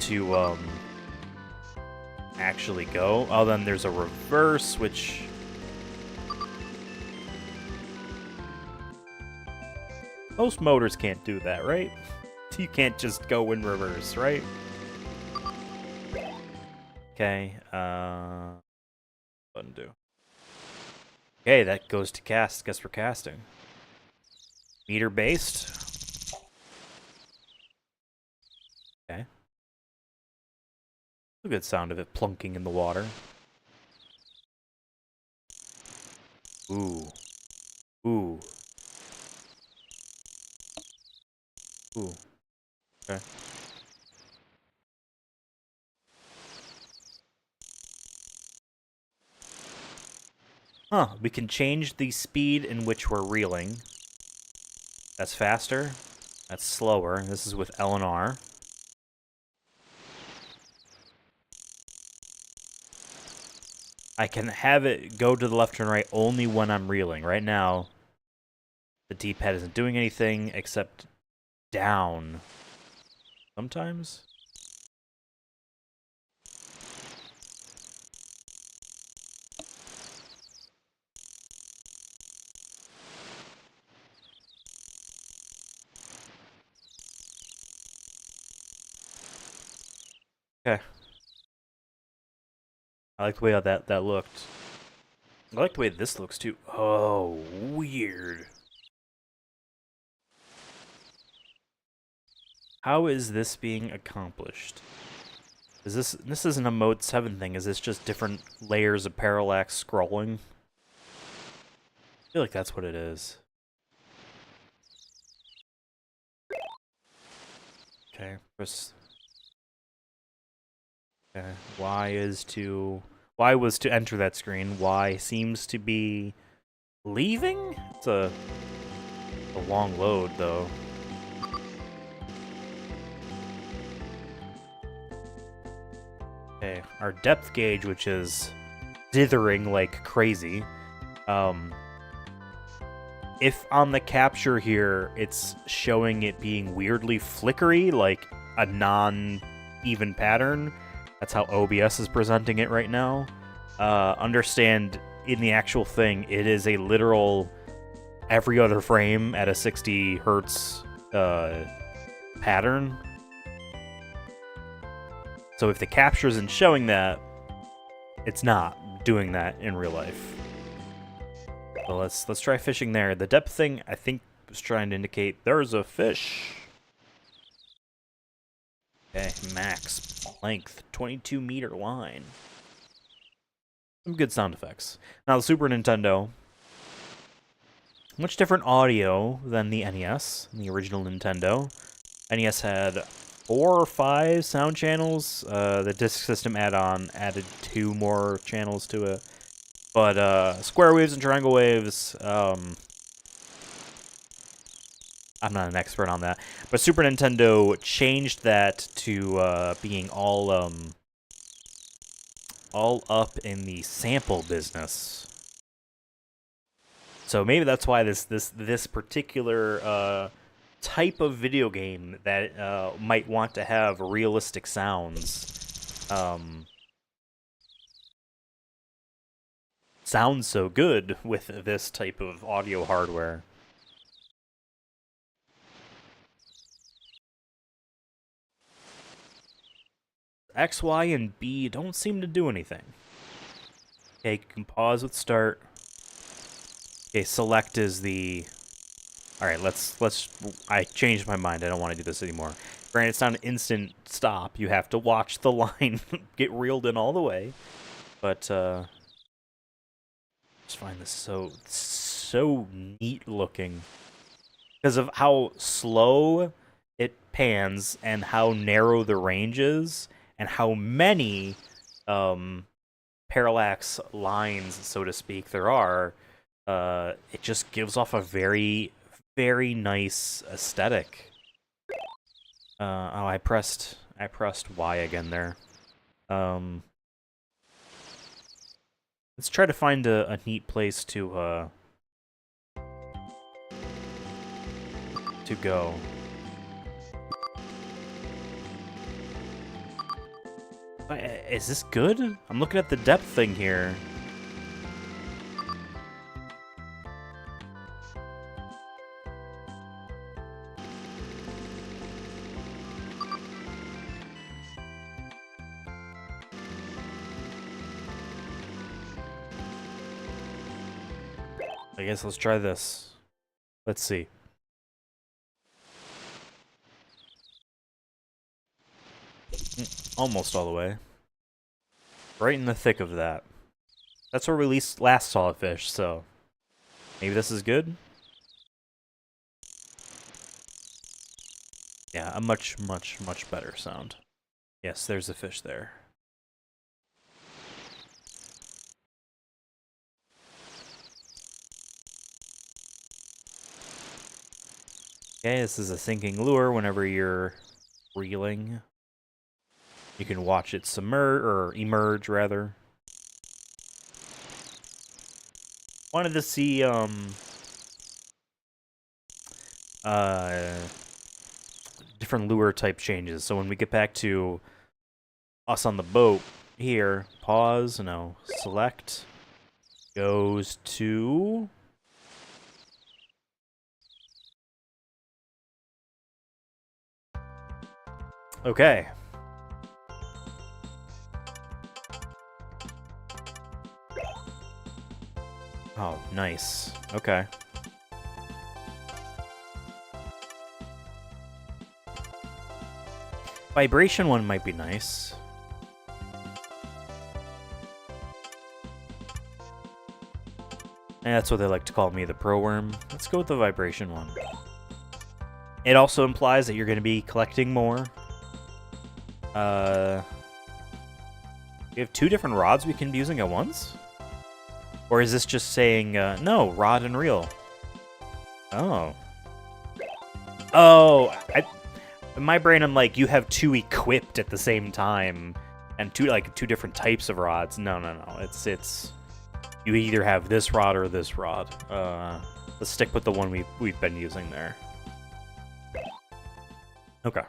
Speaker 1: to actually go. Oh, then there's a reverse, which most motors can't do that, right? You can't just go in reverse, right? Okay, undo. Okay, that goes to cast. Guess we're casting. Meter based. Okay. A good sound of it plunking in the water. Ooh. Ooh. Ooh. Okay. Huh, we can change the speed in which we're reeling. That's faster. That's slower. This is with L and R. I can have it go to the left and right only when I'm reeling. Right now, the D-pad isn't doing anything except down. Sometimes? Okay. I like the way that looked. I like the way this looks too. Oh, weird. How is this being accomplished? Is this isn't a Mode 7 thing, is this just different layers of parallax scrolling? I feel like that's what it is. Okay, press. Okay, Y was to enter that screen. Y seems to be leaving? It's a long load, though. Okay, our depth gauge, which is dithering like crazy, if on the capture here, it's showing it being weirdly flickery, like a non-even pattern, that's how OBS is presenting it right now. Understand, in the actual thing, it is a literal every other frame at a 60 hertz pattern. So if the capture isn't showing that, it's not doing that in real life. So let's try fishing there. The depth thing, I think, was trying to indicate there's a fish. Okay, max length, 22-meter line. Some good sound effects. Now the Super Nintendo, much different audio than the NES, the original Nintendo. NES had 4 or 5 sound channels. The Disk System add-on added 2 more channels to it. But square waves and triangle waves, I'm not an expert on that. But Super Nintendo changed that to being all up in the sample business. So maybe that's why this particular type of video game that might want to have realistic sounds sounds so good with this type of audio hardware. X, Y, and B don't seem to do anything. Okay, you can pause with start. Okay, select is the... Alright, I changed my mind. I don't want to do this anymore. Granted, it's not an instant stop. You have to watch the line get reeled in all the way. But, just find this so neat looking because of how slow it pans and how narrow the range is and how many parallax lines, so to speak, there are. It just gives off a very, very nice aesthetic. Oh, I pressed Y again there. Let's try to find a neat place to go. Is this good? I'm looking at the depth thing here. I guess let's try this. Let's see. Almost all the way. Right in the thick of that. That's where we last saw a fish, so maybe this is good? Yeah, a much, much, much better sound. Yes, there's a fish there. Okay, this is a sinking lure whenever you're reeling. You can watch it submerge, or emerge, rather. Wanted to see, different lure type changes. So when we get back to us on the boat here, pause, no, select, goes to... Okay. Oh, nice. Okay. Vibration one might be nice. And that's what they like to call me, the pro worm. Let's go with the vibration one. It also implies that you're going to be collecting more. We have 2 different rods we can be using at once? Or is this just saying, no, rod and reel? Oh. Oh, in my brain, I'm like, you have 2 equipped at the same time, and 2 different types of rods. No. It's you either have this rod or this rod. Let's stick with the one we've been using there. Okay.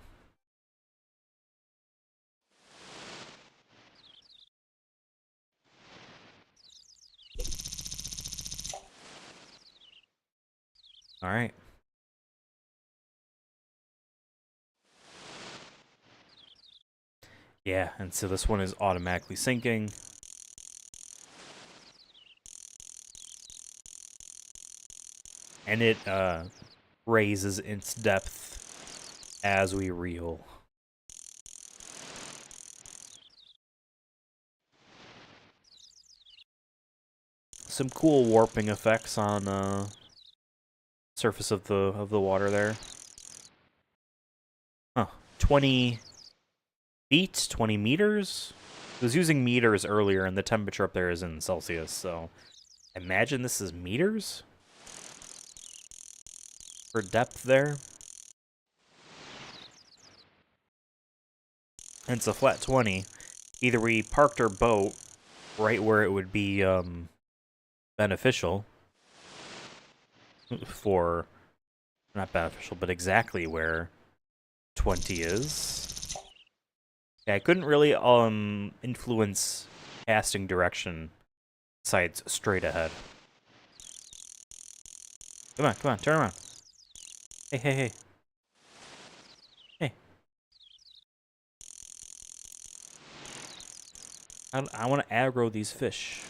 Speaker 1: All right. Yeah, and so this one is automatically sinking. And it raises its depth as we reel. Some cool warping effects on surface of the water there. Huh. 20 feet? 20 meters? I was using meters earlier, and the temperature up there is in Celsius, so imagine this is meters for depth there. And it's a flat 20. Either we parked our boat right where it would be beneficial for, not beneficial, but exactly where 20 is. Yeah, I couldn't really influence casting direction besides straight ahead. Come on, turn around. Hey. Hey. I want to aggro these fish.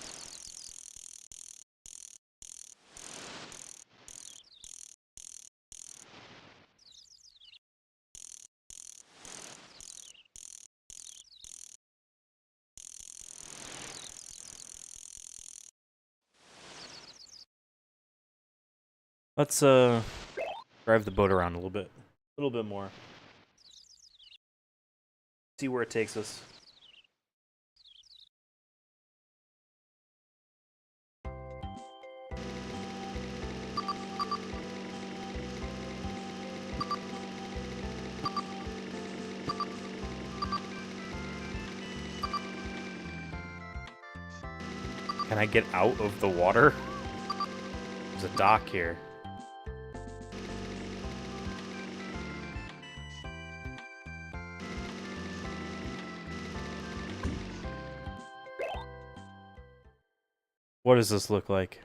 Speaker 1: Let's drive the boat around a little bit more. See where it takes us. Can I get out of the water? There's a dock here. What does this look like?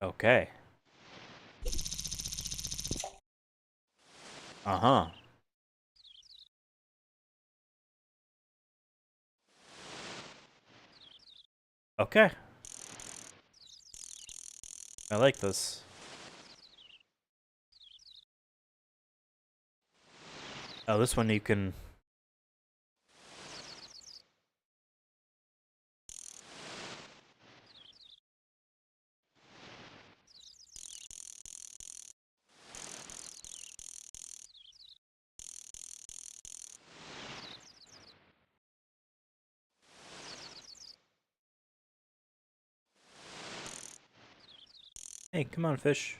Speaker 1: Okay. Uh-huh. Okay. I like this. Oh, this one you can... Hey, come on, fish.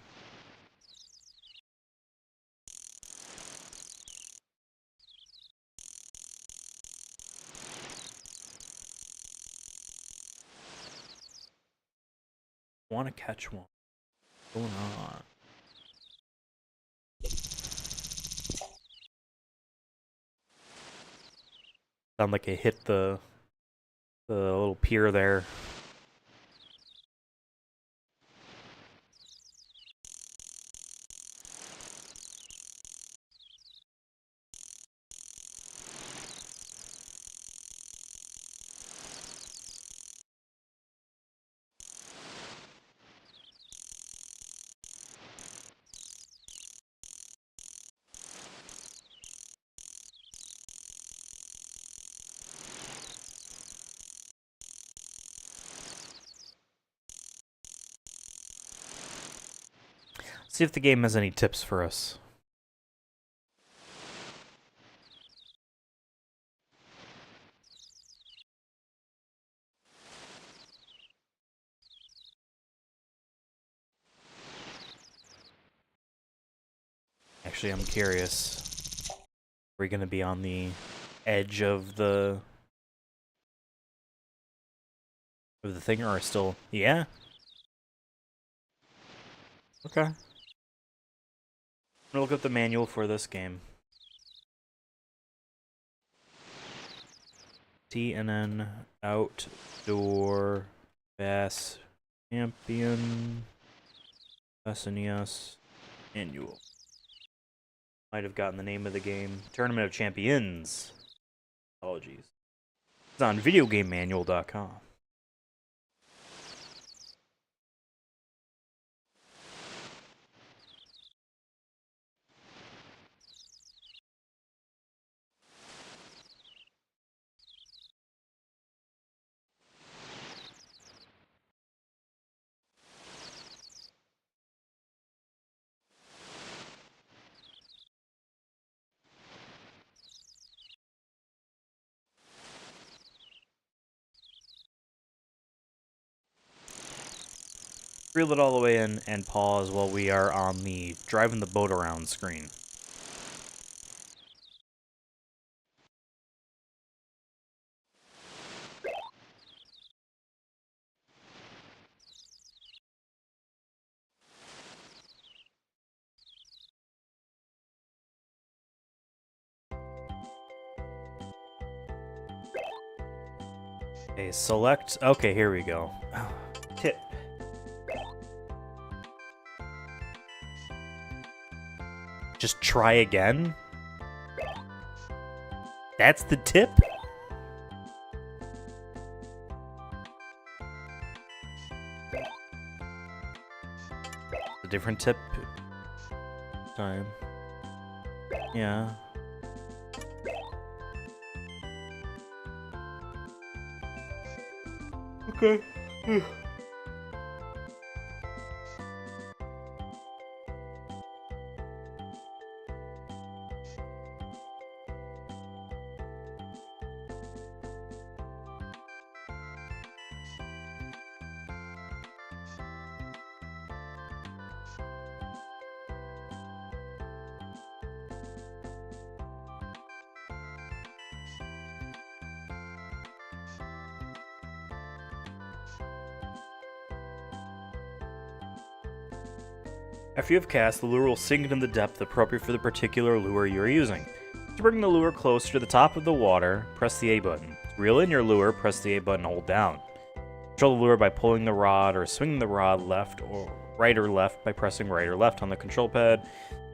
Speaker 1: Want to catch one. What's going on? Sound like it hit the little pier there. See if the game has any tips for us. Actually, I'm curious. Are we going to be on the edge of the of the thing are still... Yeah? Okay. I'm gonna look up the manual for this game. TNN Outdoor Bass Champion SNES Manual. Might have gotten the name of the game. Tournament of Champions. Apologies. It's on videogamemanual.com. Reel it all the way in and pause while we are on the driving the boat around screen. Okay, select... Okay, here we go. Tip. Just try again? That's the tip? A different tip time. Yeah. Okay. After you have cast, the lure will sink in the depth appropriate for the particular lure you are using. To bring the lure closer to the top of the water, press the A button. To reel in your lure, press the A button and hold down. Control the lure by pulling the rod or swinging the rod left or right or left by pressing right or left on the control pad.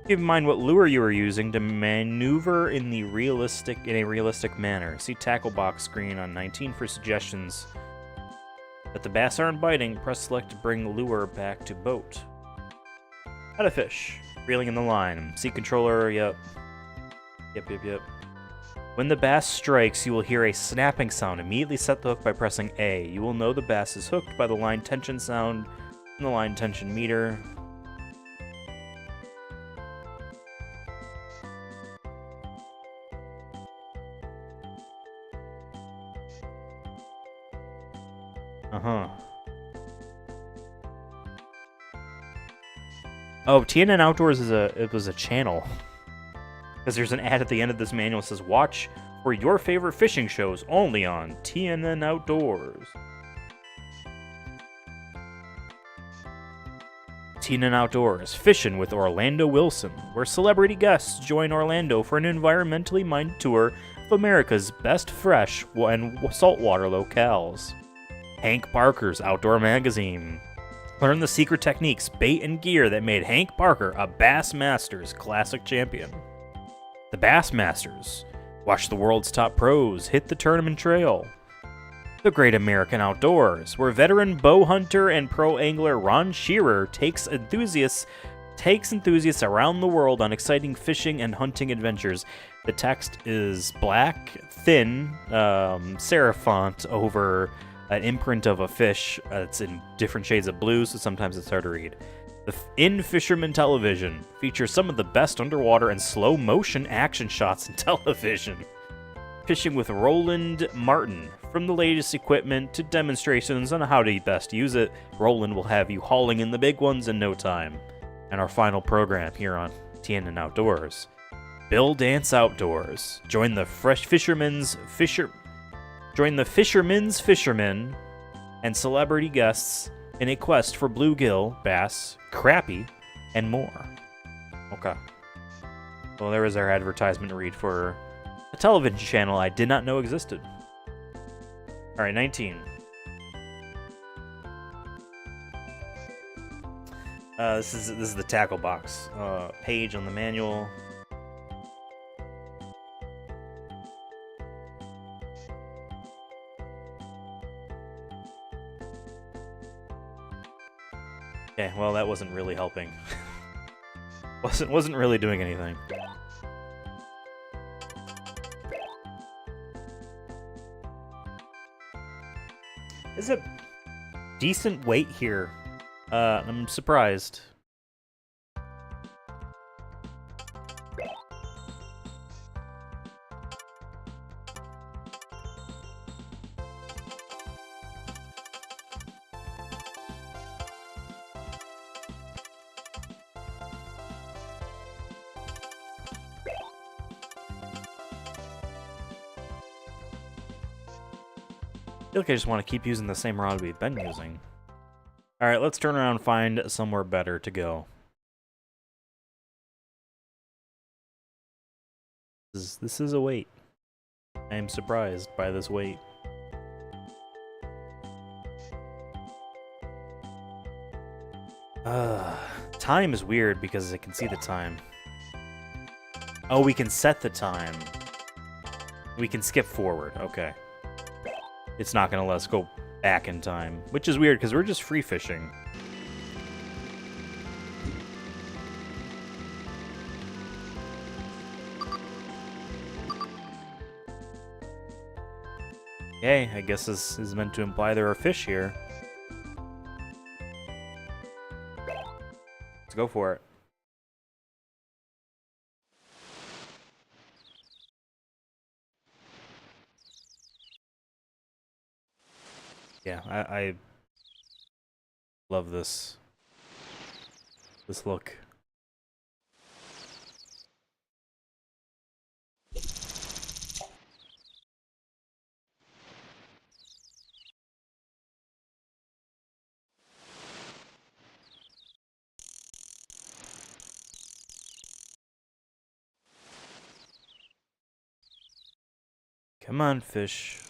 Speaker 1: Keep in mind what lure you are using to maneuver in a realistic manner. See tackle box screen on 19 for suggestions. If the bass aren't biting, press select to bring lure back to boat. How to fish. Reeling in the line. See controller, yep. Yep. When the bass strikes, you will hear a snapping sound. Immediately set the hook by pressing A. You will know the bass is hooked by the line tension sound from the line tension meter. Oh, TNN Outdoors was a channel. Because there's an ad at the end of this manual that says, watch for your favorite fishing shows only on TNN Outdoors. TNN Outdoors, Fishin' with Orlando Wilson, where celebrity guests join Orlando for an environmentally minded tour of America's best fresh and saltwater locales. Hank Barker's Outdoor Magazine. Learn the secret techniques, bait, and gear that made Hank Barker a Bassmasters Classic champion. The Bassmasters. Watch the world's top pros hit the tournament trail. The Great American Outdoors, where veteran bow hunter and pro angler Ron Shearer takes enthusiasts around the world on exciting fishing and hunting adventures. The text is black, thin, serif font over an imprint of a fish. It's in different shades of blue, so sometimes it's hard to read. In Fisherman Television features some of the best underwater and slow motion action shots in television. Fishing with Roland Martin. From the latest equipment to demonstrations on how to best use it, Roland will have you hauling in the big ones in no time. And our final program here on TNN Outdoors. Bill Dance Outdoors. Join the Fishermen and celebrity guests in a quest for bluegill, bass, crappie, and more. Okay. Well, there was our advertisement read for a television channel I did not know existed. All right, 19. This is the tackle box page on the manual. Okay, well that wasn't really helping. wasn't really doing anything. There's a decent weight here. I'm surprised. I feel like I just want to keep using the same rod we've been using. Alright, let's turn around and find somewhere better to go. This is a weight. I am surprised by this weight. Time is weird because I can see the time. Oh, we can set the time. We can skip forward, okay. It's not gonna let us go back in time, which is weird because we're just free fishing. Okay, I guess this is meant to imply there are fish here. Let's go for it. Yeah, I love this look. Come on, fish.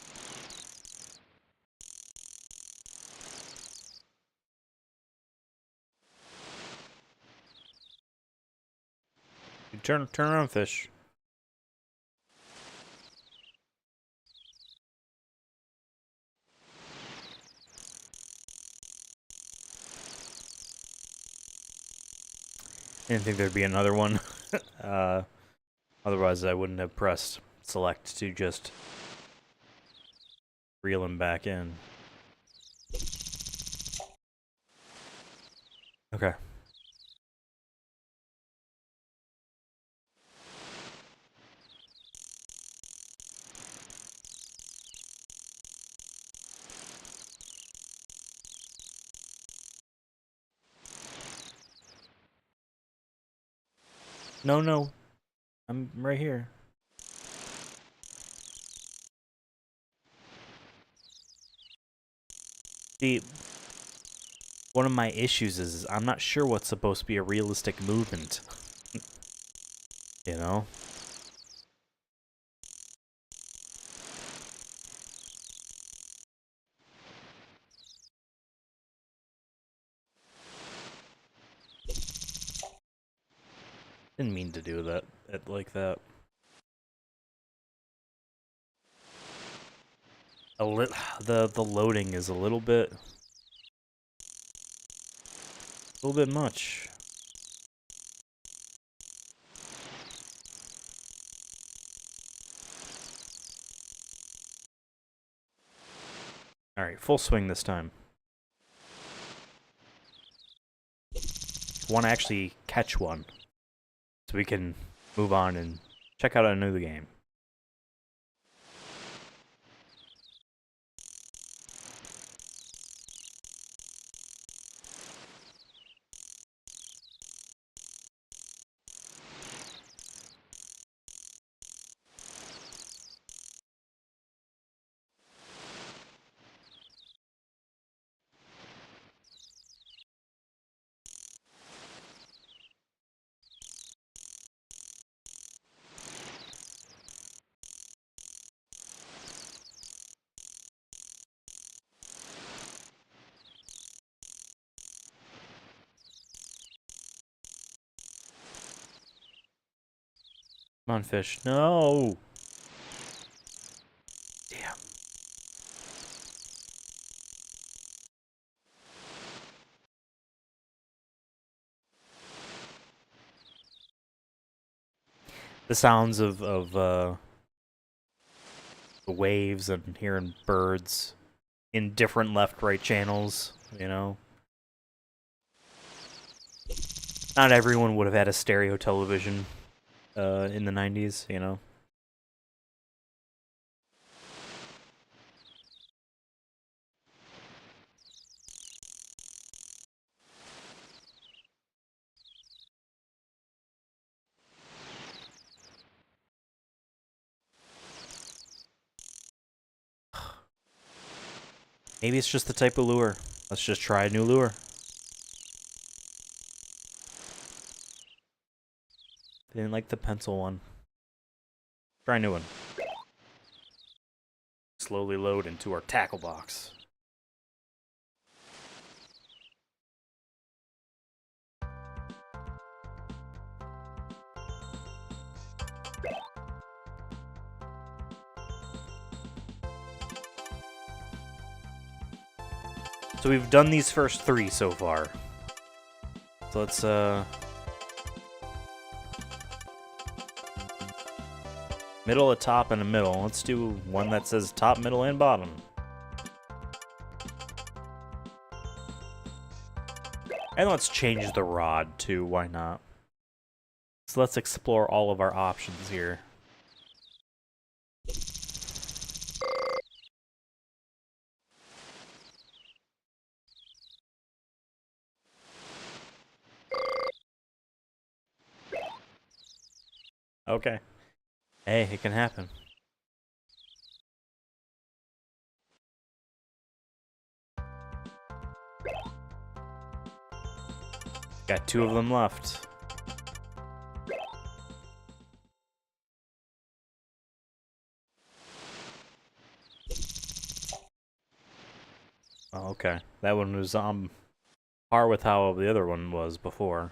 Speaker 1: Turn around, fish. Didn't think there'd be another one. Otherwise, I wouldn't have pressed select to just reel him back in. Okay. No. I'm right here. See, one of my issues is I'm not sure what's supposed to be a realistic movement. You know? Didn't mean to do that like that. The loading is a little bit much. All right, full swing this time. Want to actually catch one, so we can move on and check out a new game. Come on, fish. No! Damn. The sounds of the waves and hearing birds in different left-right channels, you know? Not everyone would have had a stereo television in the 90s, you know? Maybe it's just the type of lure. Let's just try a new lure. Didn't like the pencil one. Try a new one. Slowly load into our tackle box. So we've done these first 3 so far. So let's middle, a top, and a middle. Let's do one that says top, middle, and bottom. And let's change the rod too, why not? So let's explore all of our options here. Okay. Hey, it can happen. Got 2 of them left. Oh, okay. That one was on par with how the other one was before.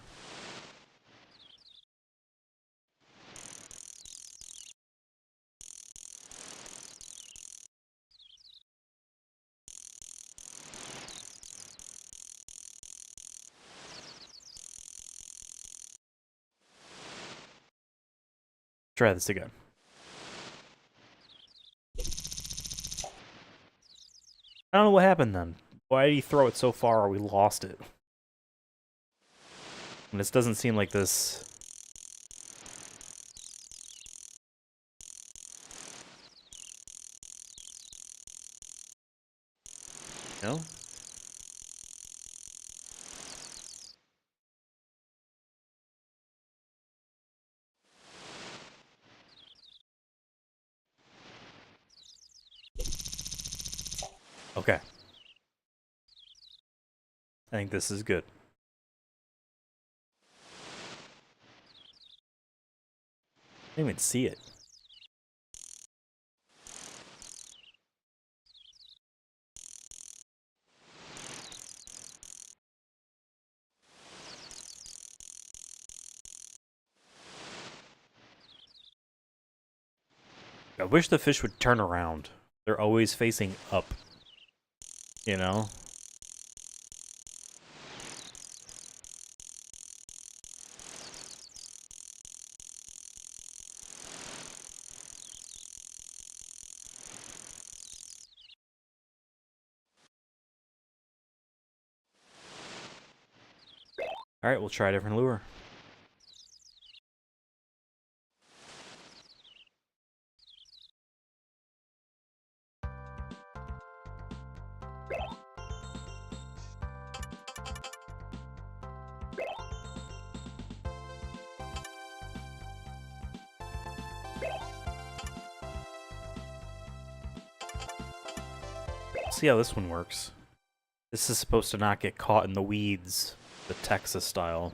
Speaker 1: Try this again. I don't know what happened then. Why did he throw it so far or we lost it? And this doesn't seem like this. No? Okay. I think this is good. I didn't even see it. I wish the fish would turn around. They're always facing up. You know? Alright, we'll try a different lure. See how this one works. This is supposed to not get caught in the weeds, the Texas style.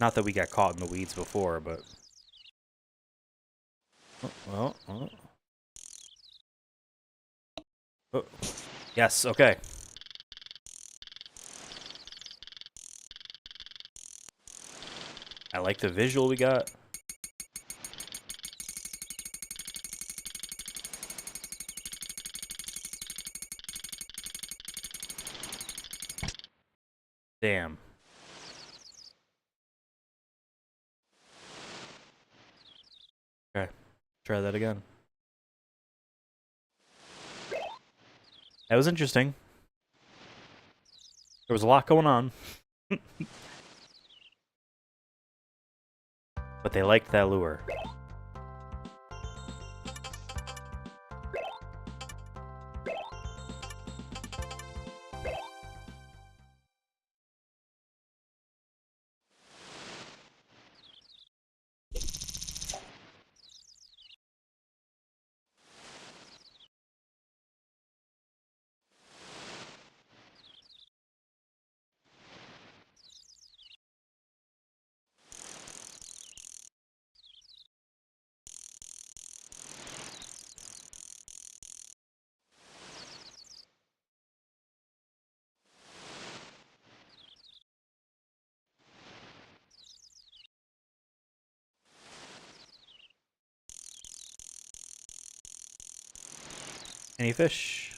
Speaker 1: Not that we got caught in the weeds before, but... Oh, well, oh. Oh. Yes, okay. I like the visual we got. Damn. Okay, try that again. That was interesting. There was a lot going on. But they liked that lure. Any fish?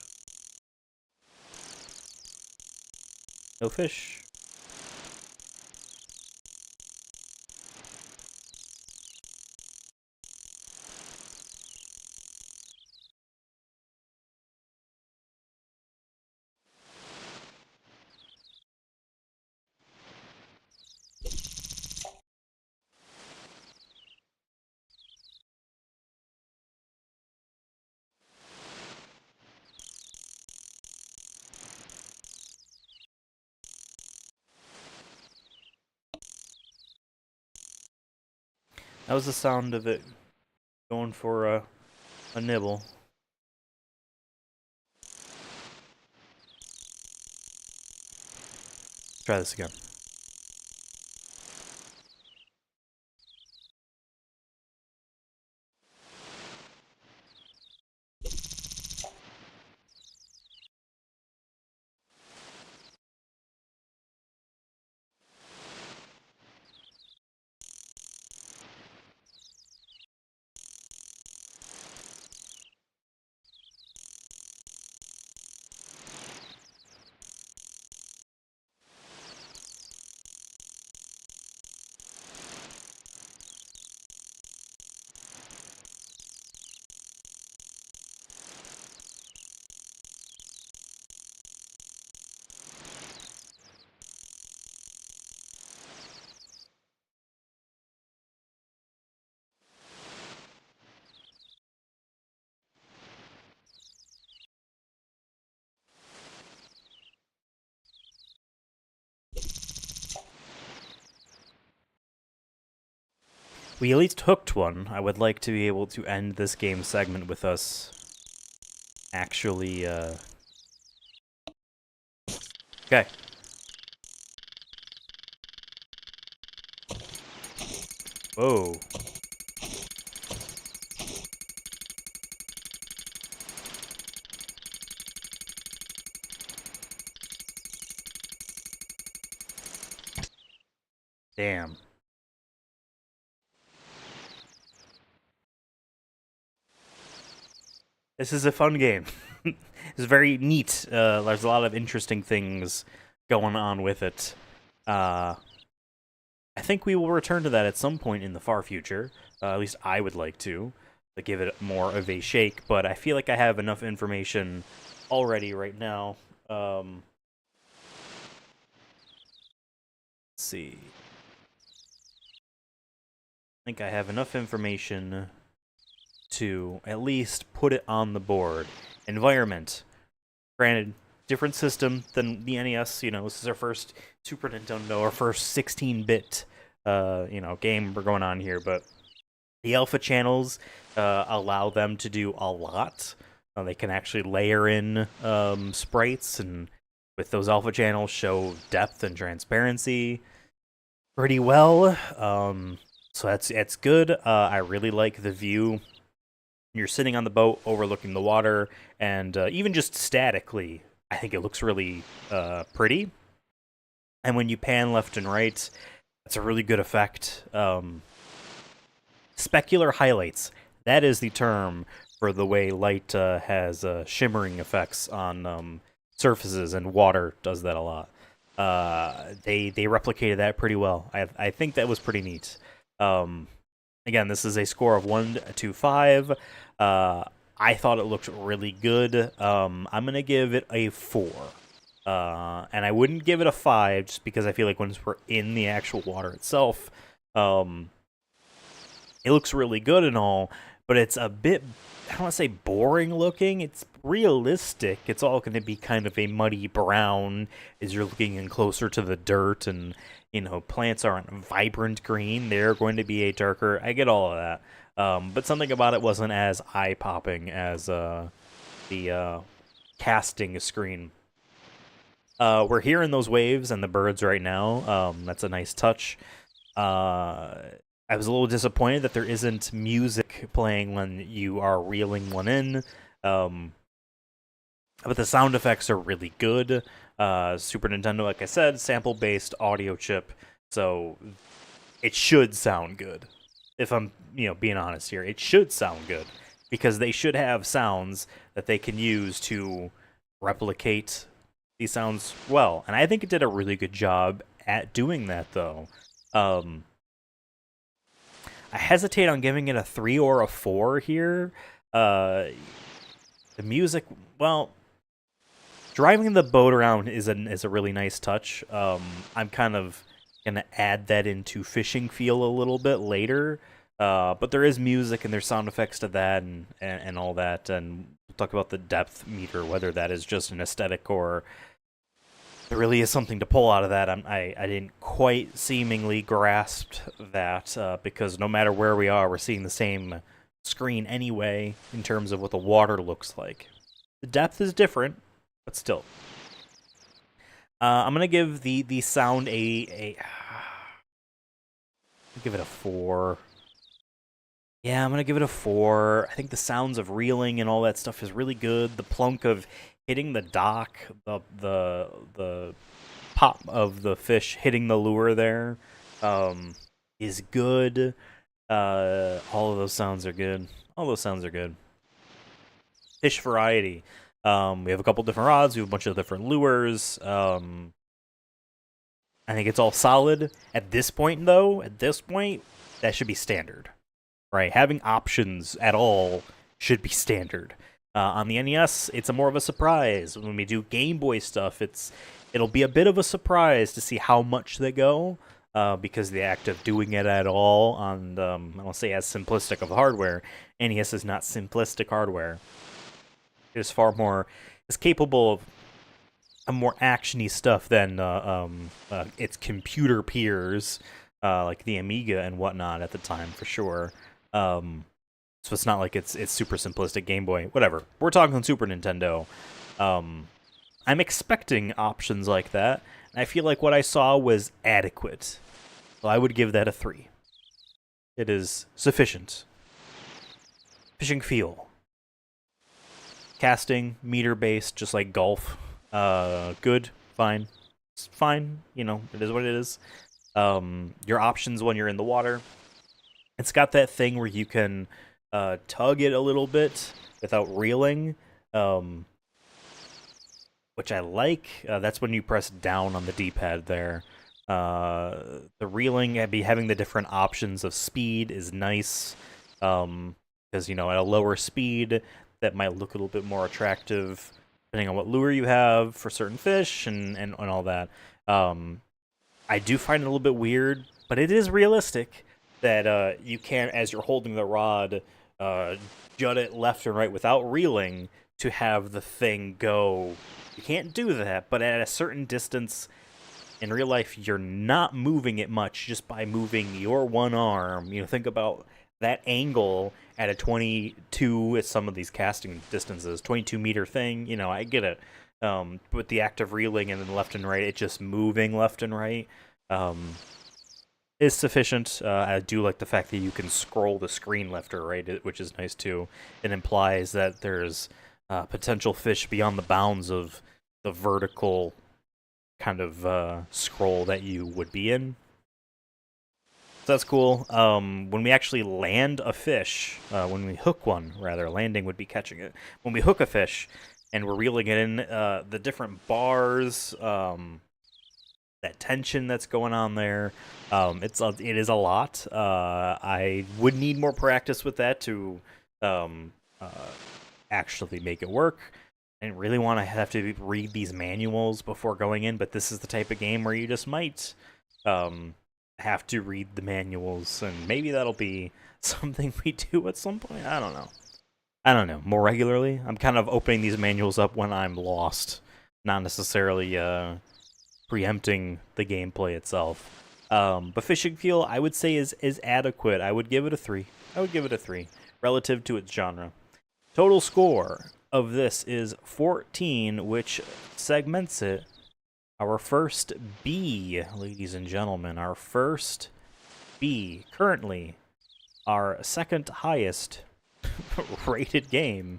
Speaker 1: No fish. That was the sound of it going for a nibble. Try this again. We at least hooked one. I would like to be able to end this game segment with us actually, Okay. Whoa. Damn. This is a fun game. It's very neat. There's a lot of interesting things going on with it. I think we will return to that at some point in the far future. At least I would like to give it more of a shake, but I feel like I have enough information already right now. Let's see. I think I have enough information to at least put it on the board. Environment. Granted, different system than the NES. You know, this is our first Super Nintendo, our first 16-bit, game we're going on here. But the alpha channels allow them to do a lot. They can actually layer in sprites, and with those alpha channels, show depth and transparency pretty well. So that's good. I really like the view. You're sitting on the boat overlooking the water, and even just statically, I think it looks really pretty. And when you pan left and right, that's a really good effect. Specular highlights. That is the term for the way light has shimmering effects on surfaces, and water does that a lot. They replicated that pretty well. I think that was pretty neat. Again, this is a score of 1 to 5. I thought it looked really good. I'm gonna give it a 4. And I wouldn't give it a 5 just because I feel like once we're in the actual water itself, it looks really good and all, but it's a bit, I don't want to say boring looking. It's realistic. It's all going to be kind of a muddy brown as you're looking in closer to the dirt, and, you know, plants aren't vibrant green. They're going to be a darker, I get all of that. But something about it wasn't as eye-popping as the casting screen. We're hearing those waves and the birds right now. That's a nice touch. I was a little disappointed that there isn't music playing when you are reeling one in. But the sound effects are really good. Super Nintendo, like I said, sample-based audio chip, so it should sound good. If I'm, being honest here, it should sound good because they should have sounds that they can use to replicate these sounds well. And I think it did a really good job at doing that, though. I hesitate on giving it a 3 or a 4 here. The music, well, driving the boat around is a really nice touch. I'm kind of gonna add that into Fishing Feel a little bit later. But there is music and there's sound effects to that and all that. And we'll talk about the depth meter, whether that is just an aesthetic or there really is something to pull out of that. I didn't quite seemingly grasp that because no matter where we are, we're seeing the same screen anyway in terms of what the water looks like. The depth is different, but still. I'm gonna give the sound a give it a 4. Yeah, I'm gonna give it a 4. I think the sounds of reeling and all that stuff is really good. The plunk of hitting the dock, the pop of the fish hitting the lure there, is good. All of those sounds are good. All those sounds are good. Fish variety. We have a couple different rods. We have a bunch of different lures. I think it's all solid. At this point, though, that should be standard. Right? Having options at all should be standard. On the NES, it's a more of a surprise. When we do Game Boy stuff, it'll be a bit of a surprise to see how much they go, because the act of doing it at all on I won't say as simplistic of hardware. NES is not simplistic hardware. It's far more, it's capable of a more actiony stuff than its computer peers, like the Amiga and whatnot at the time, for sure. So it's not like it's super simplistic Game Boy. Whatever. We're talking Super Nintendo. I'm expecting options like that. And I feel like what I saw was adequate. So I would give that a 3. It is sufficient. Fishing Feel. Casting, meter-based, just like golf. Good, fine. It's fine, it is what it is. Your options when you're in the water. It's got that thing where you can tug it a little bit without reeling, which I like. That's when you press down on the D-pad there. The reeling, having the different options of speed is nice, because, at a lower speed, that might look a little bit more attractive, depending on what lure you have for certain fish and all that. I do find it a little bit weird, but it is realistic that you can't, as you're holding the rod, jut it left and right without reeling to have the thing go. You can't do that, but at a certain distance in real life, you're not moving it much just by moving your one arm. Think about that angle at a 22, at some of these casting distances, 22-meter thing. I get it. With the act of reeling and then left and right, it just moving left and right is sufficient. I do like the fact that you can scroll the screen left or right, which is nice too. It implies that there's potential fish beyond the bounds of the vertical kind of scroll that you would be in. So that's cool. When we actually land a fish, when we hook one, rather, landing would be catching it. When we hook a fish and we're reeling it in, the different bars, that tension that's going on there, it is a lot. I would need more practice with that to um, uh, actually make it work. I didn't really want to have to read these manuals before going in, but this is the type of game where you just might have to read the manuals, and maybe that'll be something we do at some point. I don't know. I don't know. More regularly, I'm kind of opening these manuals up when I'm lost, not necessarily preempting the gameplay itself. But Fishing Feel, I would say, is adequate. I would give it a 3. I would give it a 3 relative to its genre. Total score of this is 14, which segments it. Our first B, ladies and gentlemen, our first B, currently our second highest rated game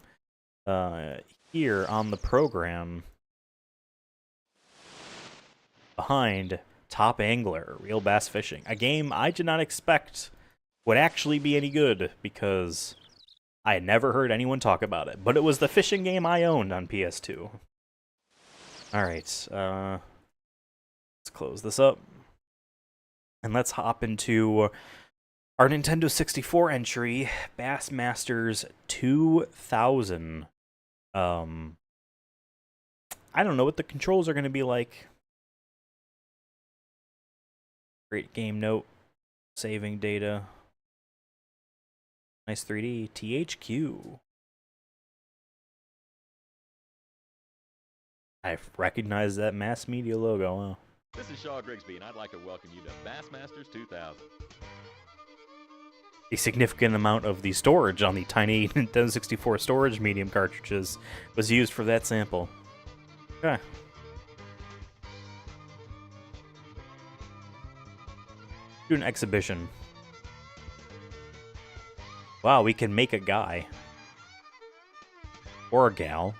Speaker 1: here on the program, behind Top Angler, Real Bass Fishing, a game I did not expect would actually be any good because I had never heard anyone talk about it, but it was the fishing game I owned on PS2. Alright, let's close this up. And let's hop into our Nintendo 64 entry, Bassmasters 2000. I don't know what the controls are going to be like. Great game note. Saving data. Nice 3D. THQ. I recognize that mass media logo, huh?
Speaker 2: This is Shaw Grigsby, and I'd like to welcome you to Bassmasters 2000.
Speaker 1: A significant amount of the storage on the tiny Nintendo 64 storage medium cartridges was used for that sample. Okay. Do an exhibition. Wow, we can make a guy. Or a gal.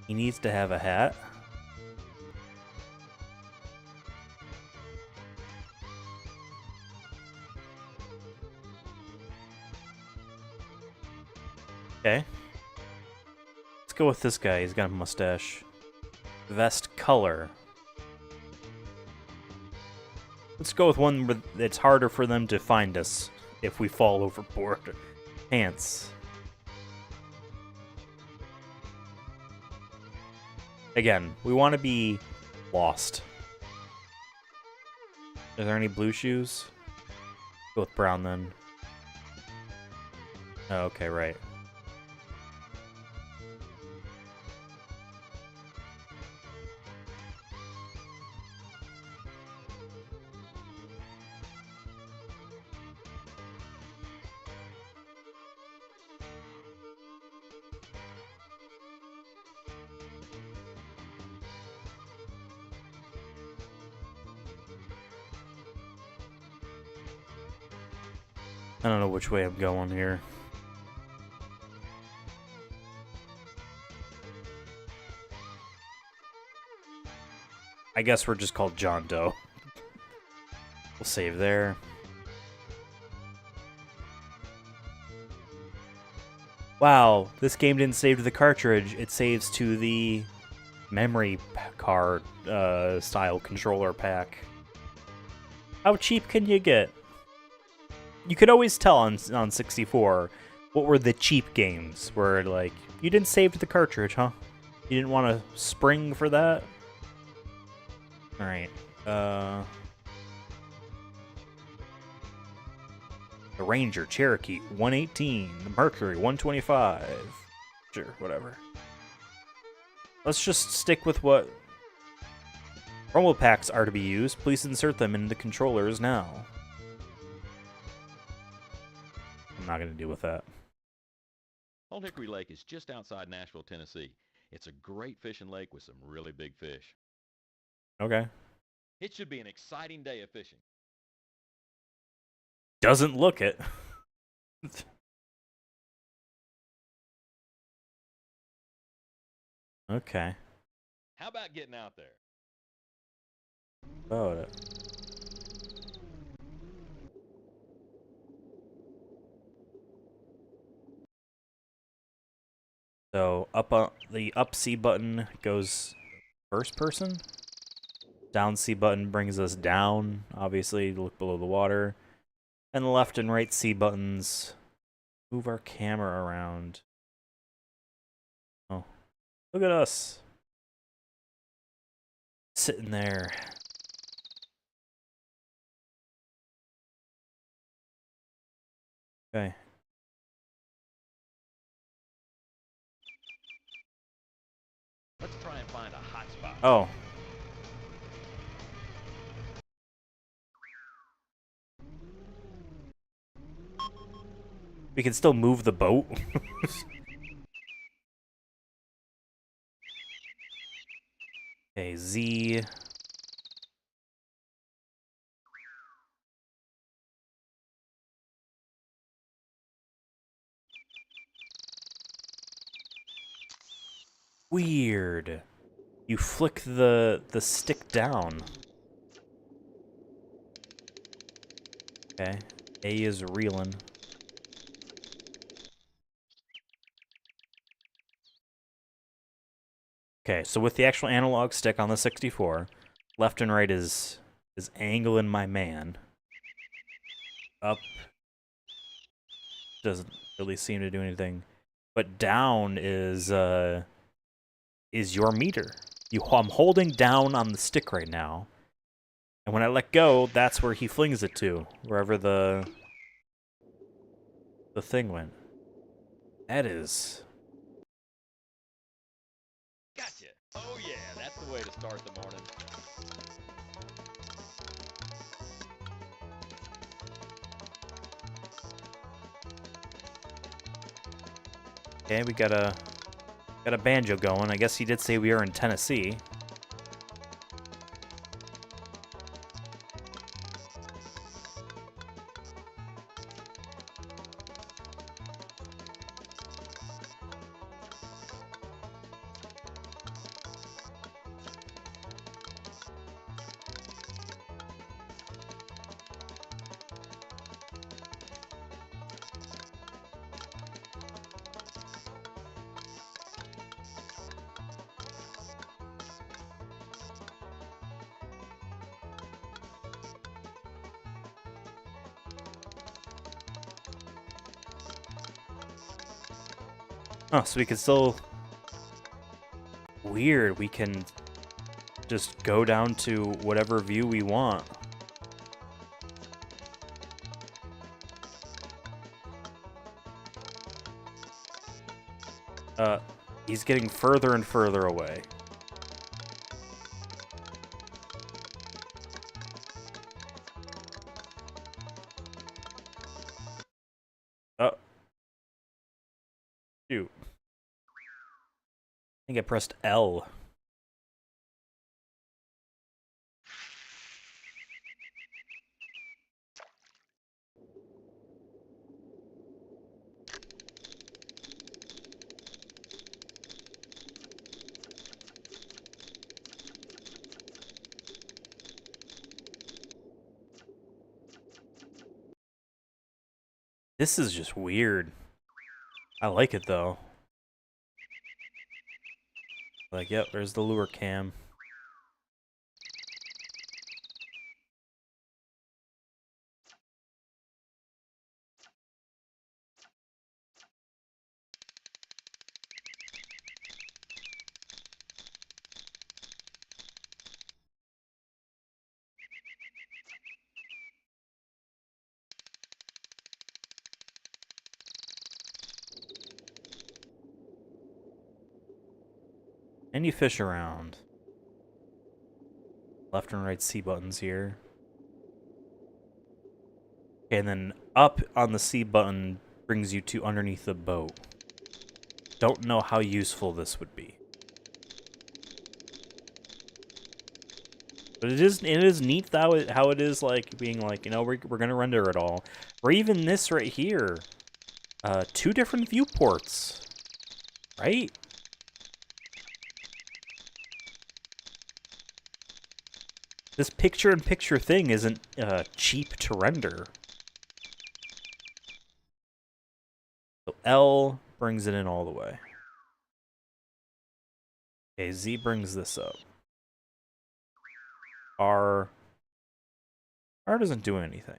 Speaker 1: He needs to have a hat. Okay. Let's go with this guy. He's got a mustache. Vest color. Let's go with one where it's harder for them to find us if we fall overboard. Pants. Again, we want to be lost. Are there any blue shoes? Go with brown then. Oh, okay, right. I don't know which way I'm going here. I guess we're just called John Doe. We'll save there. Wow, this game didn't save to the cartridge. It saves to the memory card style controller pack. How cheap can you get? You could always tell on 64 what were the cheap games, where like you didn't save to the cartridge, huh? You didn't want to spring for that? Alright. The Ranger, Cherokee, 118. The Mercury, 125. Sure, whatever. Let's just stick with what promo packs are to be used. Please insert them into the controllers now. I'm not going to deal with that.
Speaker 2: Old Hickory Lake is just outside Nashville, Tennessee. It's a great fishing lake with some really big fish.
Speaker 1: Okay.
Speaker 2: It should be an exciting day of fishing.
Speaker 1: Doesn't look it. Okay.
Speaker 2: How about getting out there?
Speaker 1: About it. So the up C button goes first person. Down C button brings us down, obviously, to look below the water. And the left and right C buttons move our camera around. Oh, look at us. Sitting there. Okay.
Speaker 2: Let's try and find a hot spot.
Speaker 1: Oh. We can still move the boat. Okay, Z. Weird. You flick the stick down. Okay. A is reeling. Okay, so with the actual analog stick on the 64, left and right is angling my man. Up doesn't really seem to do anything. But down is your meter. I'm holding down on the stick right now. And when I let go, that's where he flings it to, wherever the thing went. That is...
Speaker 2: Gotcha. Oh yeah, that's the way to start the morning.
Speaker 1: Okay, we got a banjo going. I guess he did say we are in Tennessee. Oh, so we can still... Weird, we can just go down to whatever view we want. He's getting further and further away. Oh. Shoot. I think I pressed L. This is just weird. I like it, though. Like, yep, there's the lure cam. And you fish around. Left and right C buttons here. Okay, and then up on the C button brings you to underneath the boat. Don't know how useful this would be. But it is neat how it is like being like, you know, we're gonna render it all. Or even this right here. 2 different viewports. Right? This picture-in-picture thing isn't cheap to render. So L brings it in all the way. Okay, Z brings this up. R doesn't do anything.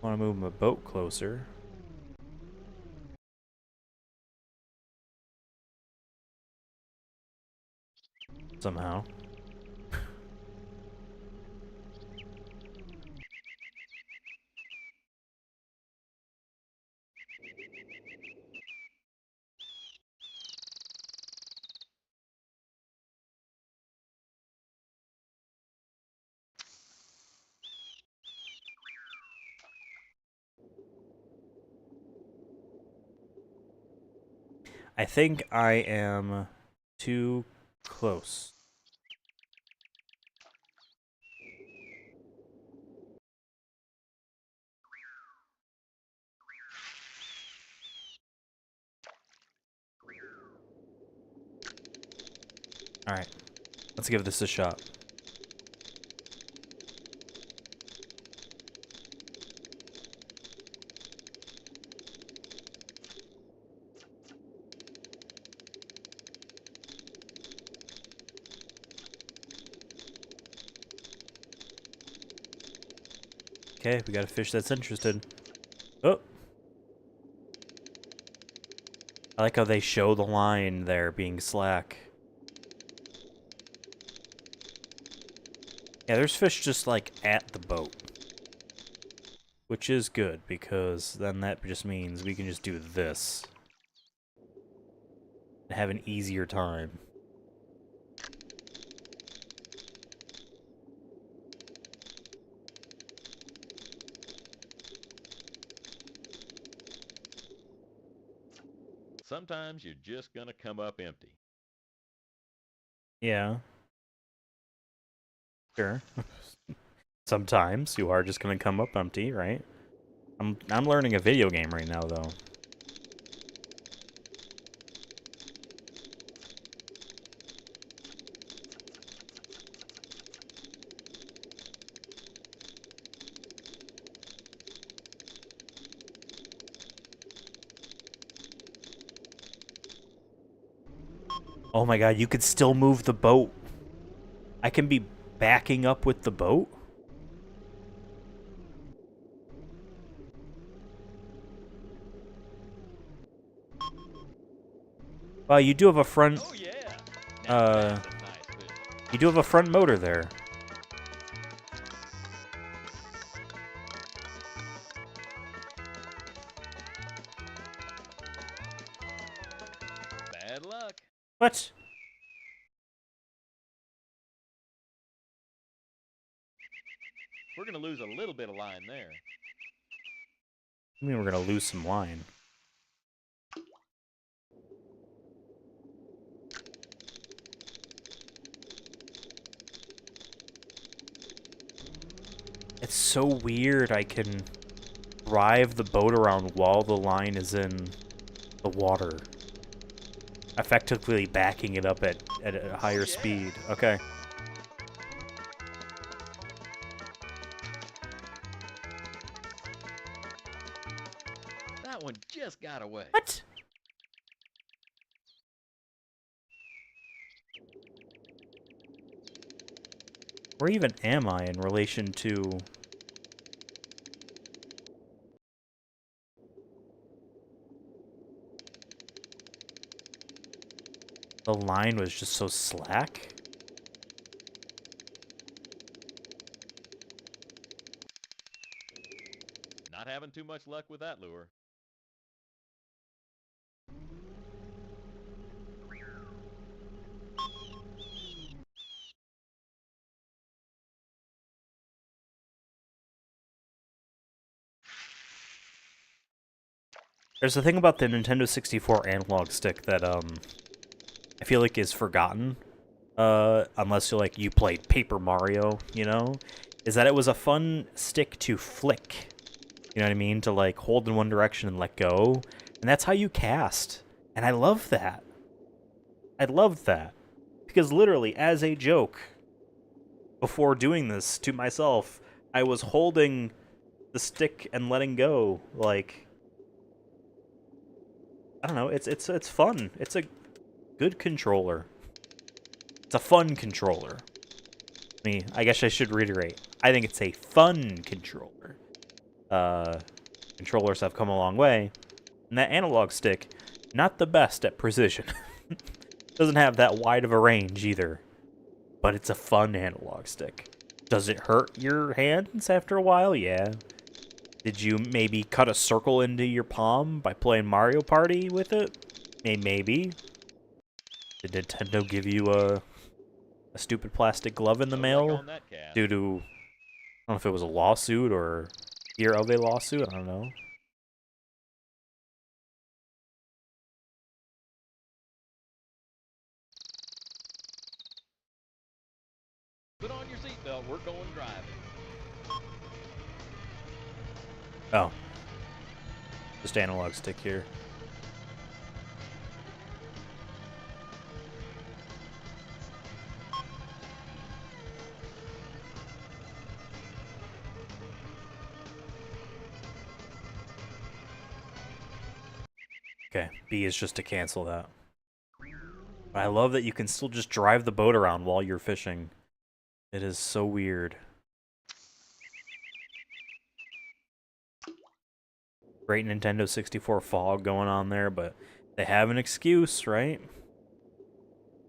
Speaker 1: Want to move my boat closer. Somehow. I think I am too close. Alright, let's give this a shot. Okay, we got a fish that's interested. Oh! I like how they show the line there being slack. Yeah, there's fish just, like, at the boat. Which is good, because then that just means we can just do this. And have an easier time.
Speaker 2: Sometimes you're just gonna come up empty.
Speaker 1: Yeah. Sure. Sometimes you are just gonna come up empty, right? I'm learning a video game right now, though. Oh my god, you could still move the boat. I can be backing up with the boat? Wow, you do have a front...
Speaker 2: Oh yeah. Now that's a nice fish.
Speaker 1: You do have a front motor there.
Speaker 2: Bad luck.
Speaker 1: What?
Speaker 2: We're gonna lose a little bit of line there.
Speaker 1: I mean, we're gonna lose some line. It's so weird I can drive the boat around while the line is in the water. Effectively backing it up at a higher speed. Okay.
Speaker 2: That one just got away.
Speaker 1: What? Where even am I in relation to... The line was just so slack?
Speaker 2: Not having too much luck with that lure.
Speaker 1: There's a thing about the Nintendo 64 analog stick that, I feel like is forgotten. Unless you played Paper Mario, you know? Is that it was a fun stick to flick. You know what I mean? To like hold in one direction and let go. And that's how you cast. And I love that. I loved that. Because literally, as a joke, before doing this to myself, I was holding the stick and letting go. Like, I don't know, it's fun. It's a good controller. It's a fun controller. I guess I should reiterate. I think it's a fun controller. Controllers have come a long way. And that analog stick, not the best at precision. Doesn't have that wide of a range either. But it's a fun analog stick. Does it hurt your hands after a while? Yeah. Did you maybe cut a circle into your palm by playing Mario Party with it? Maybe. Did Nintendo give you a stupid plastic glove in the mail due to, I don't know if it was a lawsuit or fear of a lawsuit? I don't know.
Speaker 2: Put on your seatbelt. We're going driving.
Speaker 1: Oh. Just analog stick here. Okay, B is just to cancel that. But I love that you can still just drive the boat around while you're fishing. It is so weird. Great Nintendo 64 fog going on there, but they have an excuse, right?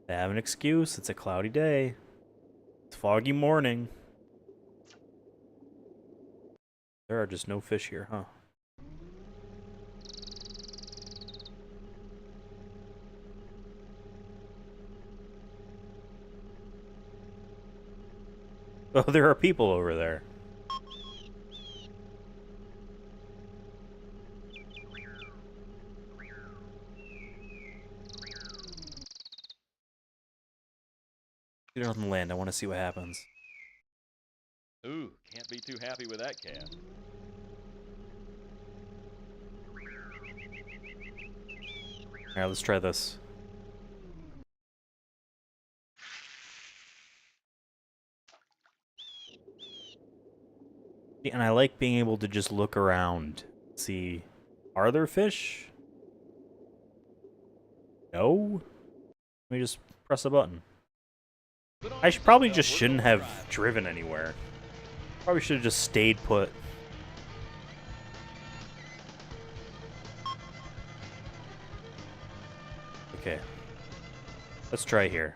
Speaker 1: They have an excuse. It's a cloudy day. It's a foggy morning. There are just no fish here, huh? Oh, there are people over there. Get it on the land. I want to see what happens.
Speaker 2: Ooh, can't be too happy with that cast.
Speaker 1: Alright, let's try this. And I like being able to just look around. See, are there fish? No? Let me just press a button. I probably just shouldn't have driven anywhere. Probably should have just stayed put. Okay. Let's try here.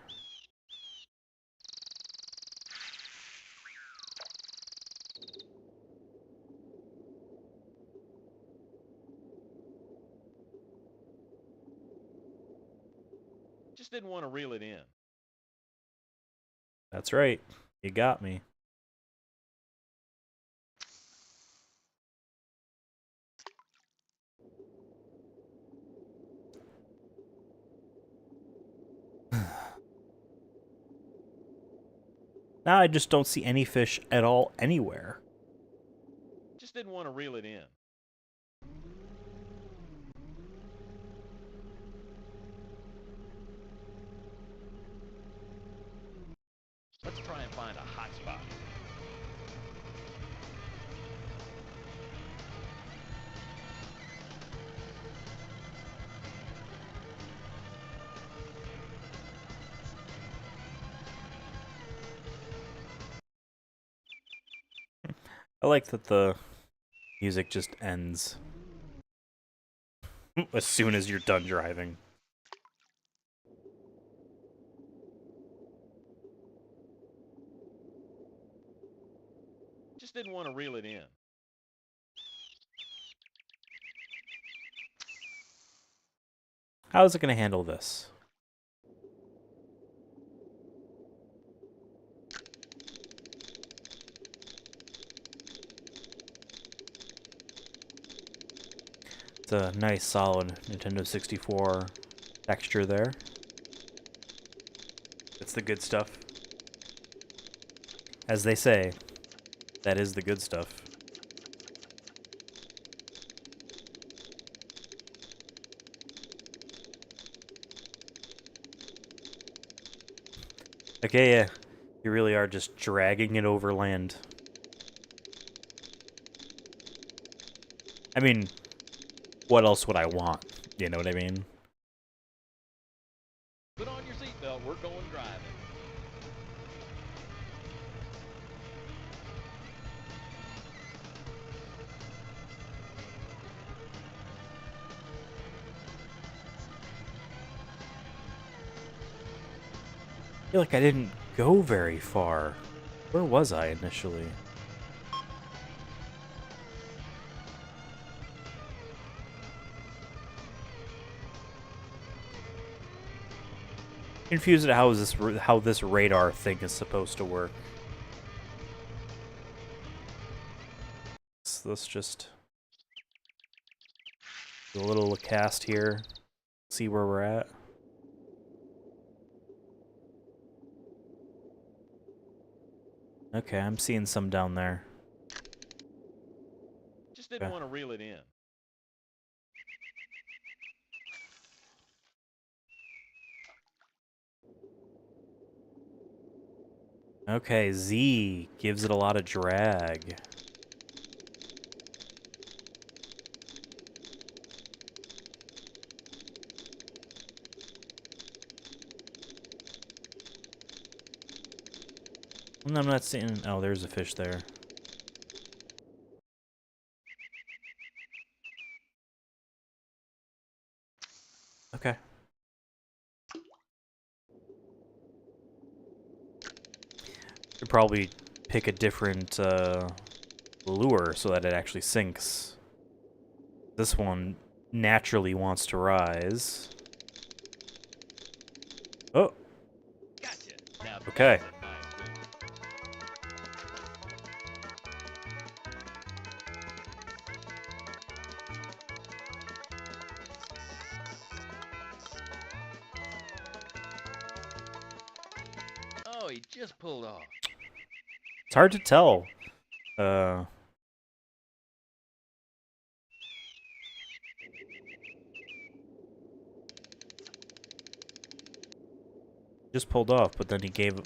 Speaker 2: Just didn't want to reel it in.
Speaker 1: That's right. You got me. Now I just don't see any fish at all anywhere.
Speaker 2: Just didn't want to reel it in. Let's try and find a hot spot.
Speaker 1: I like that the music just ends as soon as you're done driving.
Speaker 2: Just didn't want to reel it in.
Speaker 1: How is it going to handle this? It's a nice solid Nintendo 64 texture there. It's the good stuff. As they say, that is the good stuff. Okay, yeah. You really are just dragging it over land. I mean, what else would I want? You know what I mean?
Speaker 2: Put on your seatbelt. We're going driving.
Speaker 1: I feel like I didn't go very far. Where was I initially? Confused at how this radar thing is supposed to work. So let's just do a little cast here. See where we're at. Okay, I'm seeing some down there.
Speaker 2: Just didn't
Speaker 1: Okay.
Speaker 2: want to reel it in.
Speaker 1: Okay, Z gives it a lot of drag. I'm not seeing... Oh, there's a fish there. Okay. Should probably pick a different lure so that it actually sinks. This one naturally wants to rise. Oh,
Speaker 2: Gotcha. Now
Speaker 1: okay.
Speaker 2: that's a nice fish. Oh, he just pulled off.
Speaker 1: It's hard to tell. Just pulled off, but then he gave...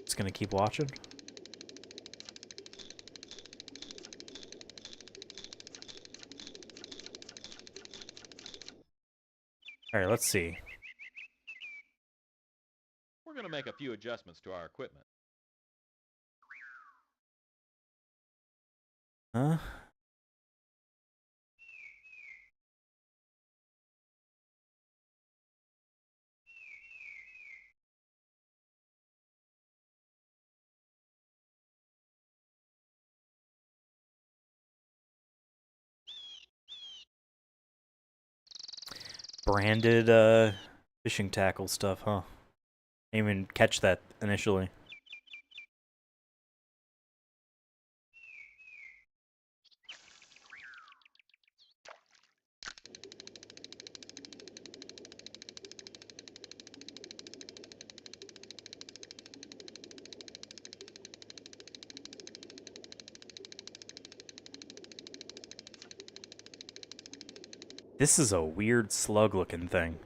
Speaker 1: It's gonna keep watching? Alright, let's see.
Speaker 2: We're going to make a few adjustments to our equipment.
Speaker 1: Huh? Branded, fishing tackle stuff, huh? Didn't even catch that initially. This is a weird slug-looking thing.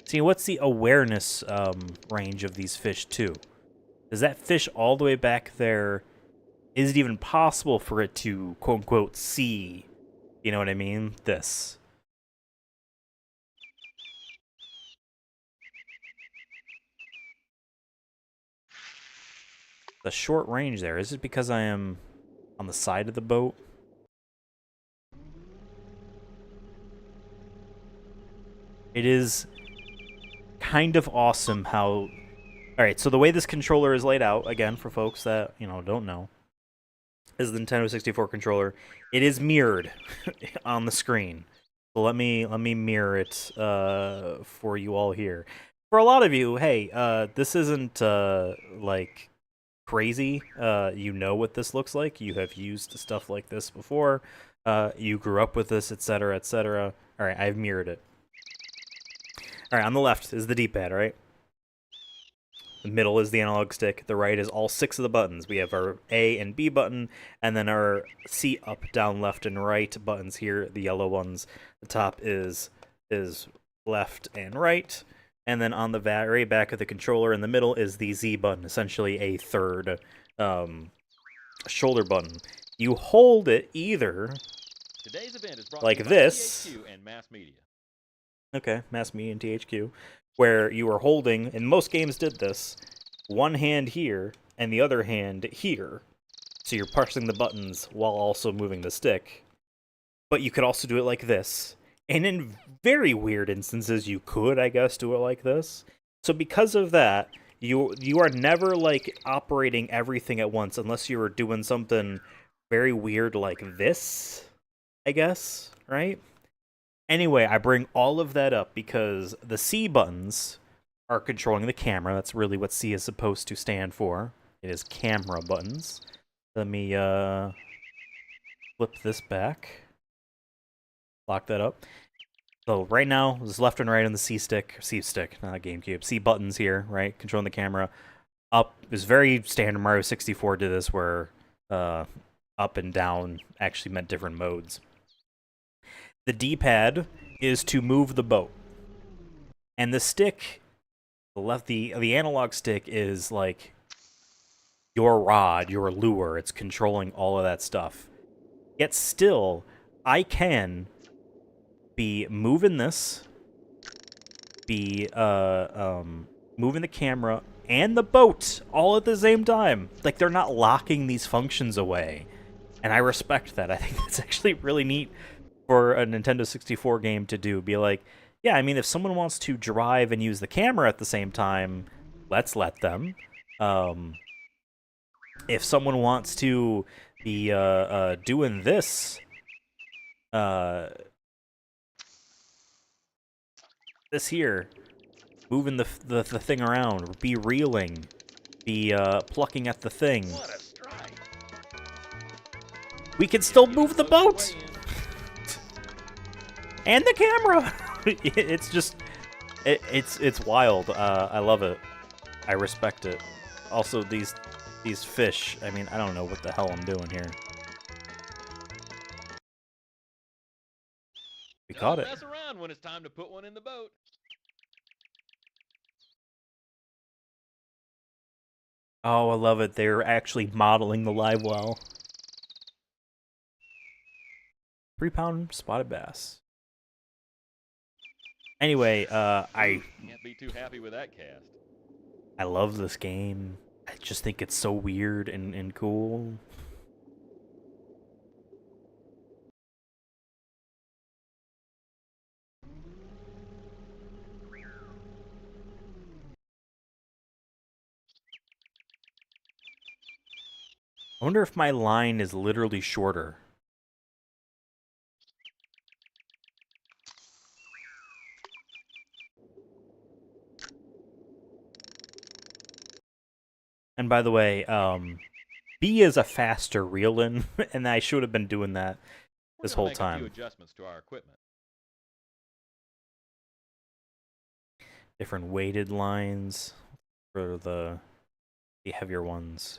Speaker 1: See, what's the awareness range of these fish, too? Does that fish all the way back there... Is it even possible for it to, quote-unquote, see, you know what I mean, this? The short range there, is it because I am on the side of the boat? It is kind of awesome how... Alright, so the way this controller is laid out, again, for folks that, you know, don't know, is the Nintendo 64 controller. It is mirrored on the screen. So let me mirror it for you all here. For a lot of you, hey, this isn't like crazy. You know what this looks like. You have used stuff like this before. You grew up with this, etc., etc. All right, I've mirrored it. All right, on the left is the D-pad, right? The middle is the analog stick. The right is all 6 of the buttons. We have our A and B button, and then our C, up, down, left, and right buttons here, the yellow ones. The top is left and right. And then on the very back of the controller in the middle is the Z button, essentially a third shoulder button. You hold it either
Speaker 2: Today's event is brought
Speaker 1: like
Speaker 2: to you
Speaker 1: this.
Speaker 2: by THQ and Mass Media.
Speaker 1: Okay, Mass Media and THQ, where you are holding, and most games did this, one hand here and the other hand here. So you're pressing the buttons while also moving the stick. But you could also do it like this. And in very weird instances, you could, I guess, do it like this. So because of that, you are never, like, operating everything at once unless you were doing something very weird like this, I guess, right? Anyway, I bring all of that up because the C buttons are controlling the camera. That's really what C is supposed to stand for. It is camera buttons. Let me flip this back. Lock that up. So right now, there's left and right on the C stick, not GameCube. C buttons here, right? Controlling the camera. Up is very standard. Mario 64 did this, where up and down actually meant different modes. The D-pad is to move the boat, and the stick, the analog stick is like your rod, your lure. It's controlling all of that stuff. Yet still, I can be moving this, be moving the camera and the boat all at the same time. Like, they're not locking these functions away, and I respect that. I think that's actually really neat for a Nintendo 64 game to do. Be like, yeah, I mean, if someone wants to drive and use the camera at the same time, let's let them. If someone wants to be doing this, this here, moving the thing around, be reeling, be plucking at the thing.
Speaker 2: What a strike!
Speaker 1: We can still move the boat and the camera. It's just, it's wild. I love it. I respect it. Also, these fish. I mean, I don't know what the hell I'm doing here. We caught it.
Speaker 2: Don't mess around when it's time to put one in the boat.
Speaker 1: Oh, I love it. They're actually modeling the live well. 3-pound spotted bass. Anyway, I
Speaker 2: Can't be too happy with that cast.
Speaker 1: I love this game. I just think it's so weird and cool. I wonder if my line is literally shorter. And by the way, B is a faster reel-in, and I should have been doing that this whole
Speaker 2: We're gonna make a few
Speaker 1: time.
Speaker 2: adjustments to our equipment.
Speaker 1: Different weighted lines for the heavier ones.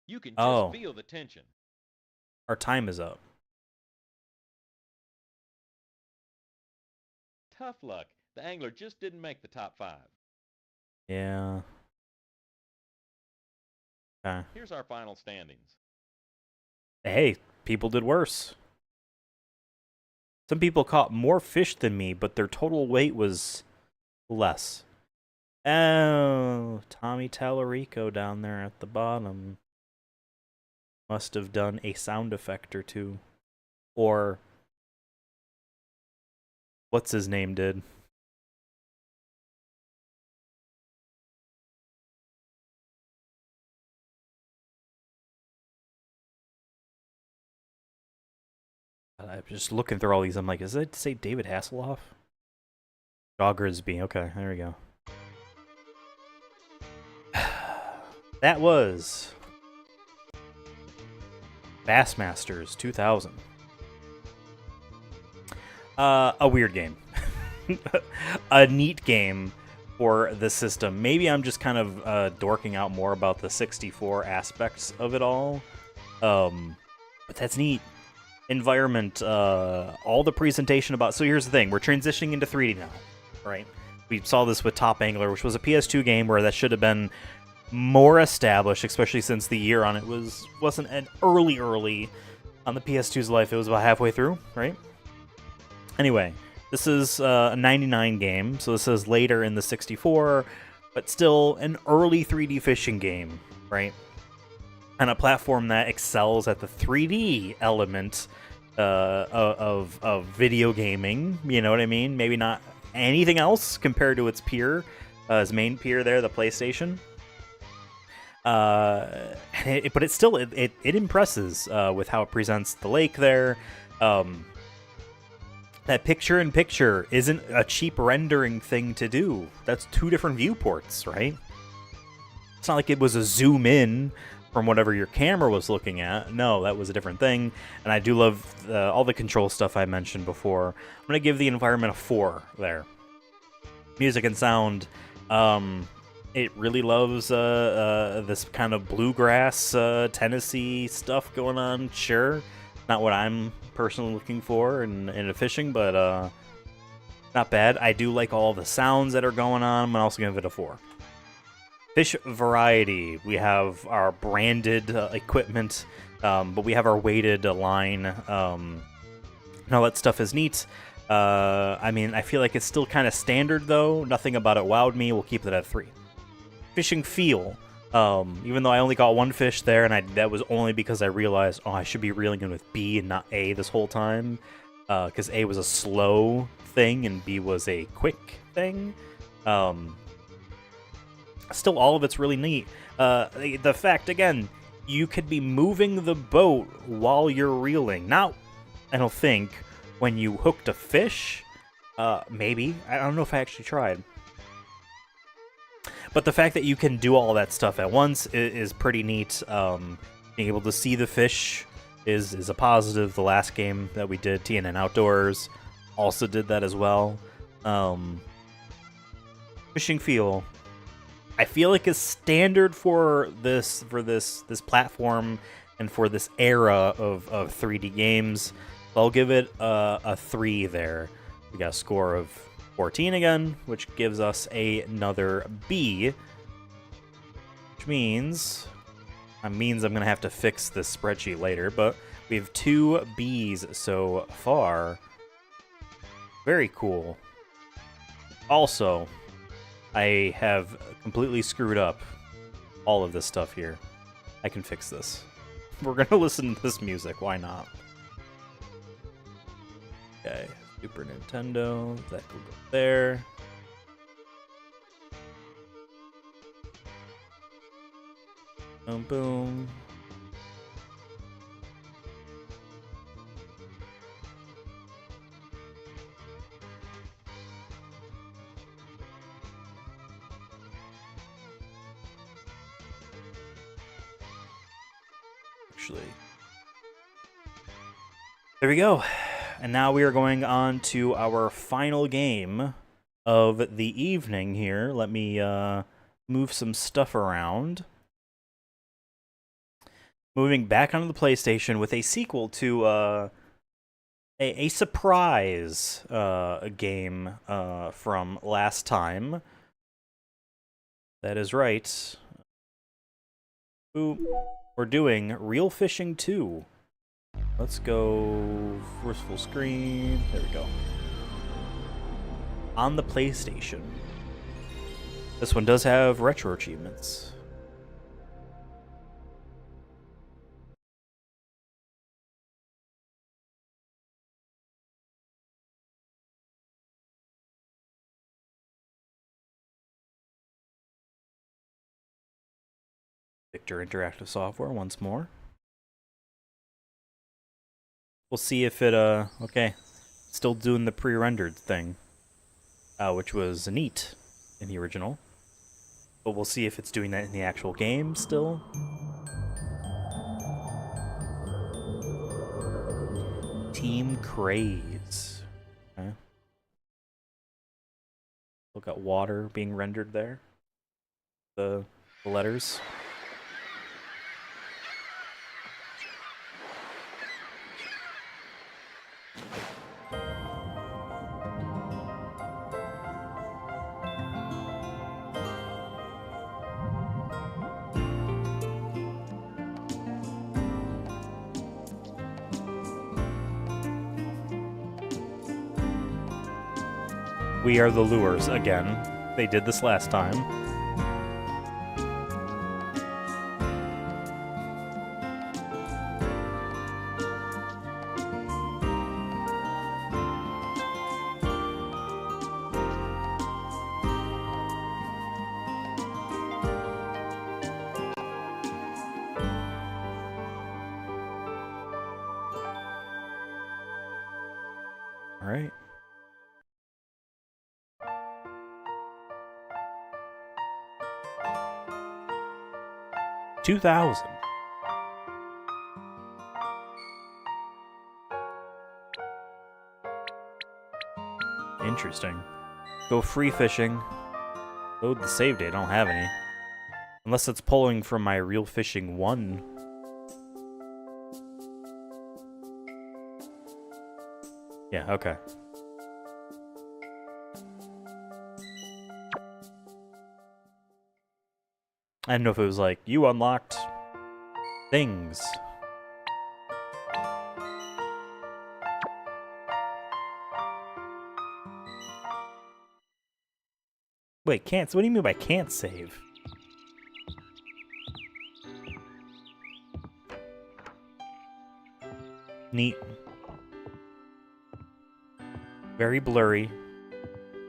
Speaker 2: You can just
Speaker 1: Oh.
Speaker 2: feel the tension.
Speaker 1: Our time is up.
Speaker 2: Tough luck. The angler just didn't make the top 5.
Speaker 1: Yeah. Okay.
Speaker 2: Here's our final standings.
Speaker 1: Hey, people did worse. Some people caught more fish than me, but their total weight was less. Oh, Tommy Tallarico down there at the bottom must have done a sound effect or two. Or what's his name did. I'm just looking through all these. I'm like, is it to say David Hasselhoff? Joggersby. Okay, there we go. That was Bassmasters 2000. A weird game. A neat game for the system. Maybe I'm just kind of dorking out more about the 64 aspects of it all. But that's neat. Environment, all the presentation about... So here's the thing. We're transitioning into 3D now, right? We saw this with Top Angler, which was a PS2 game where that should have been more established, especially since the year on it wasn't an early on the PS2's life. It was about halfway through, right? Anyway, this is a 99 game, so this is later in the 64, but still an early 3D fishing game, right? And a platform that excels at the 3D element of video gaming, you know what I mean? Maybe not anything else compared to its peer, its main peer there, the PlayStation. But it still impresses with how it presents the lake there. That picture-in-picture isn't a cheap rendering thing to do. That's two different viewports, right? It's not like it was a zoom in from whatever your camera was looking at. No, that was a different thing. And I do love all the control stuff I mentioned before. I'm going to give the environment a 4 there. Music and sound. It really loves this kind of bluegrass, Tennessee stuff going on. Sure, not what I'm personally looking for in a fishing, but not bad. I do like all the sounds that are going on. I'm also going to give it a 4. Fish variety. We have our branded equipment, but we have our weighted line. And all that stuff is neat. I mean, I feel like it's still kind of standard, though. Nothing about it wowed me. We'll keep it at 3. Fishing feel. Even though I only got one fish there, and that was only because I realized, oh, I should be reeling in with B and not A this whole time. Because A was a slow thing, and B was a quick thing. Still, all of it's really neat. The fact, again, you could be moving the boat while you're reeling. Not, I don't think, when you hooked a fish. Maybe. I don't know if I actually tried. But the fact that you can do all that stuff at once is pretty neat. Being able to see the fish is a positive. The last game that we did, TNN Outdoors, also did that as well. Fishing feel. I feel like it's standard for this platform and for this era of 3D games. I'll give it a 3 there. We got a score of 14 again, which gives us another B, which means I'm going to have to fix this spreadsheet later, but we have 2 Bs so far. Very cool. Also, I have completely screwed up all of this stuff here. I can fix this. We're going to listen to this music. Why not? Okay. Super Nintendo. That will go there. Boom, boom. Actually, there we go. And now we are going on to our final game of the evening here. Let me move some stuff around. Moving back onto the PlayStation with a sequel to a surprise game from last time. That is right. Ooh, we're doing Real Fishing 2. Let's go first full screen. There we go. On the PlayStation. This one does have retro achievements. Victor Interactive Software once more. We'll see if it, okay. Still doing the pre-rendered thing. Which was neat in the original. But we'll see if it's doing that in the actual game still. Team Craze. Look at water being rendered there. The letters. We are the lures again. They did this last time. All right. $2,000. Interesting. Go free fishing. Load the save date. I don't have any. Unless it's pulling from my Real Fishing 1. Yeah, okay. I didn't know if it was like, you unlocked things. Wait, can't? What do you mean by can't save? Neat. Very blurry.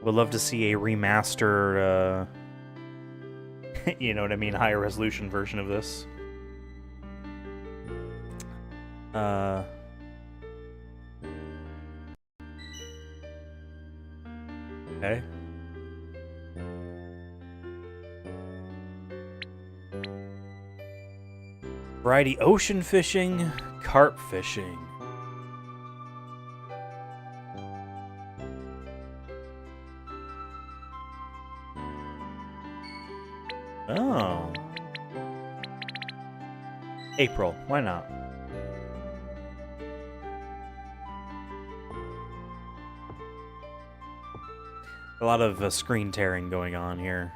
Speaker 1: Would love to see a remastered, you know what I mean, higher resolution version of this. Okay. Variety ocean fishing, carp fishing. Oh. April, why not? A lot of screen tearing going on here,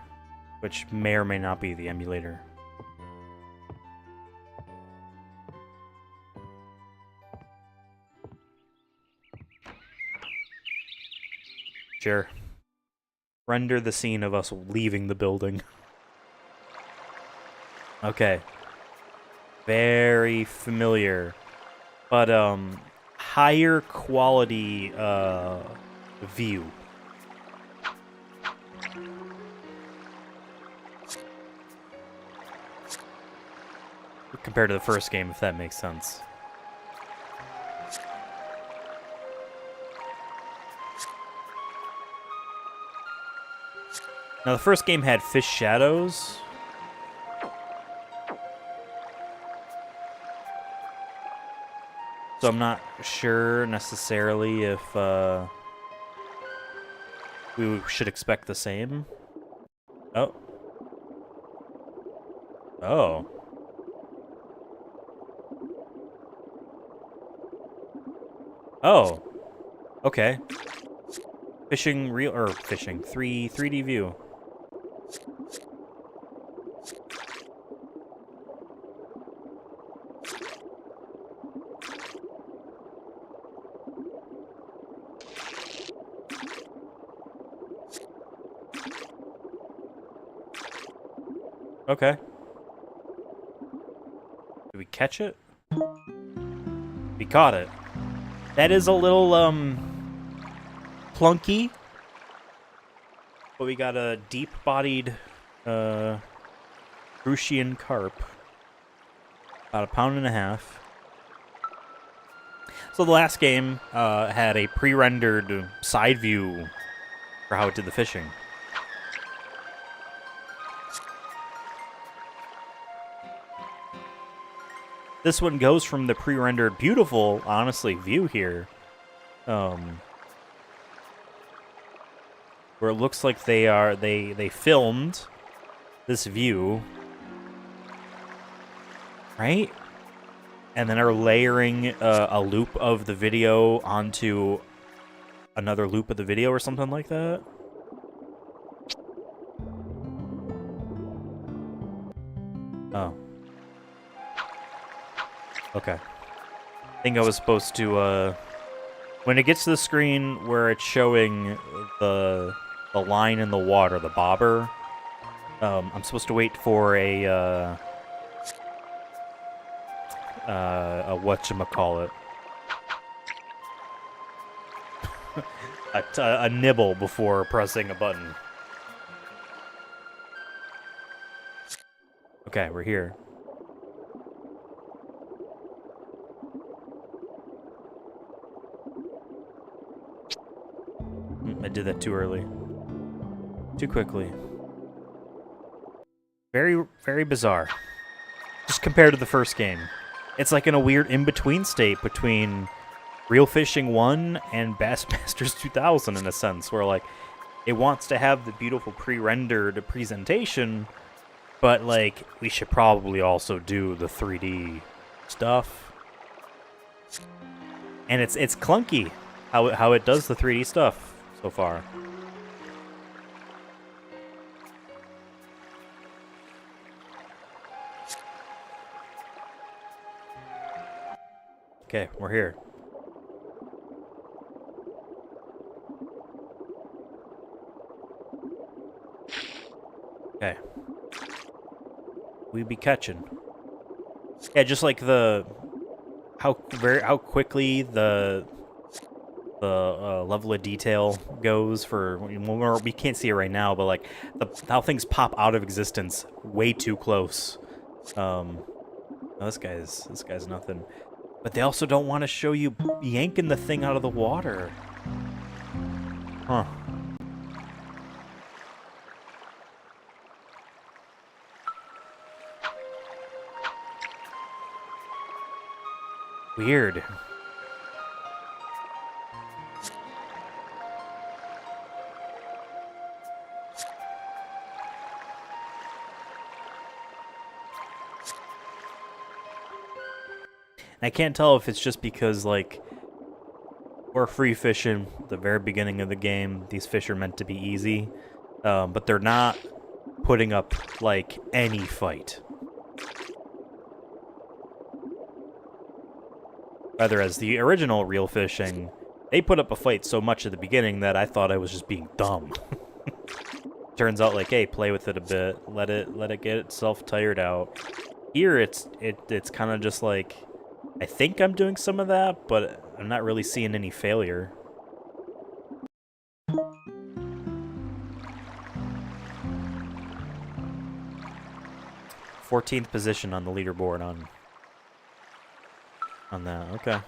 Speaker 1: which may or may not be the emulator. Sure. Render the scene of us leaving the building. Okay. Very familiar. But, higher quality, view. Compared to the first game, if that makes sense. Now, the first game had fish shadows. So I'm not sure necessarily if we should expect the same. Oh. Oh. Oh. Okay. Fishing real or fishing 3D view. Okay. Did we catch it? We caught it. That is a little, plunky. But we got a deep-bodied, Crucian carp. About 1.5 pounds. So the last game, had a pre-rendered side view for how it did the fishing. This one goes from the pre-rendered beautiful, honestly, view here. where it looks like they filmed this view, right? And then are layering a loop of the video onto another loop of the video or something like that. Oh. Okay. I think I was supposed to, when it gets to the screen where it's showing the line in the water, the bobber, I'm supposed to wait for a whatchamacallit. a nibble before pressing a button. Okay, we're here. I did that too early. Too quickly. Very, very bizarre. Just compared to the first game. It's like in a weird in-between state between Real Fishing 1 and Bassmasters 2000 in a sense, where like it wants to have the beautiful pre-rendered presentation, but like we should probably also do the 3D stuff. And it's clunky how it does the 3D stuff so far. Okay, we're here. Okay. We be catching. Yeah, just like the how quickly the level of detail goes for we can't see it right now, but like how things pop out of existence way too close. No, this guy's nothing. But they also don't want to show you yanking the thing out of the water. Huh. Weird. I can't tell if it's just because, like, we're free fishing at the very beginning of the game. These fish are meant to be easy, but they're not putting up, like, any fight. Rather, as the original Real Fishing, they put up a fight so much at the beginning that I thought I was just being dumb. Turns out, like, hey, play with it a bit, let it get itself tired out. Here, it's kind of just like, I think I'm doing some of that, but I'm not really seeing any failure. th position on the leaderboard on that. Okay.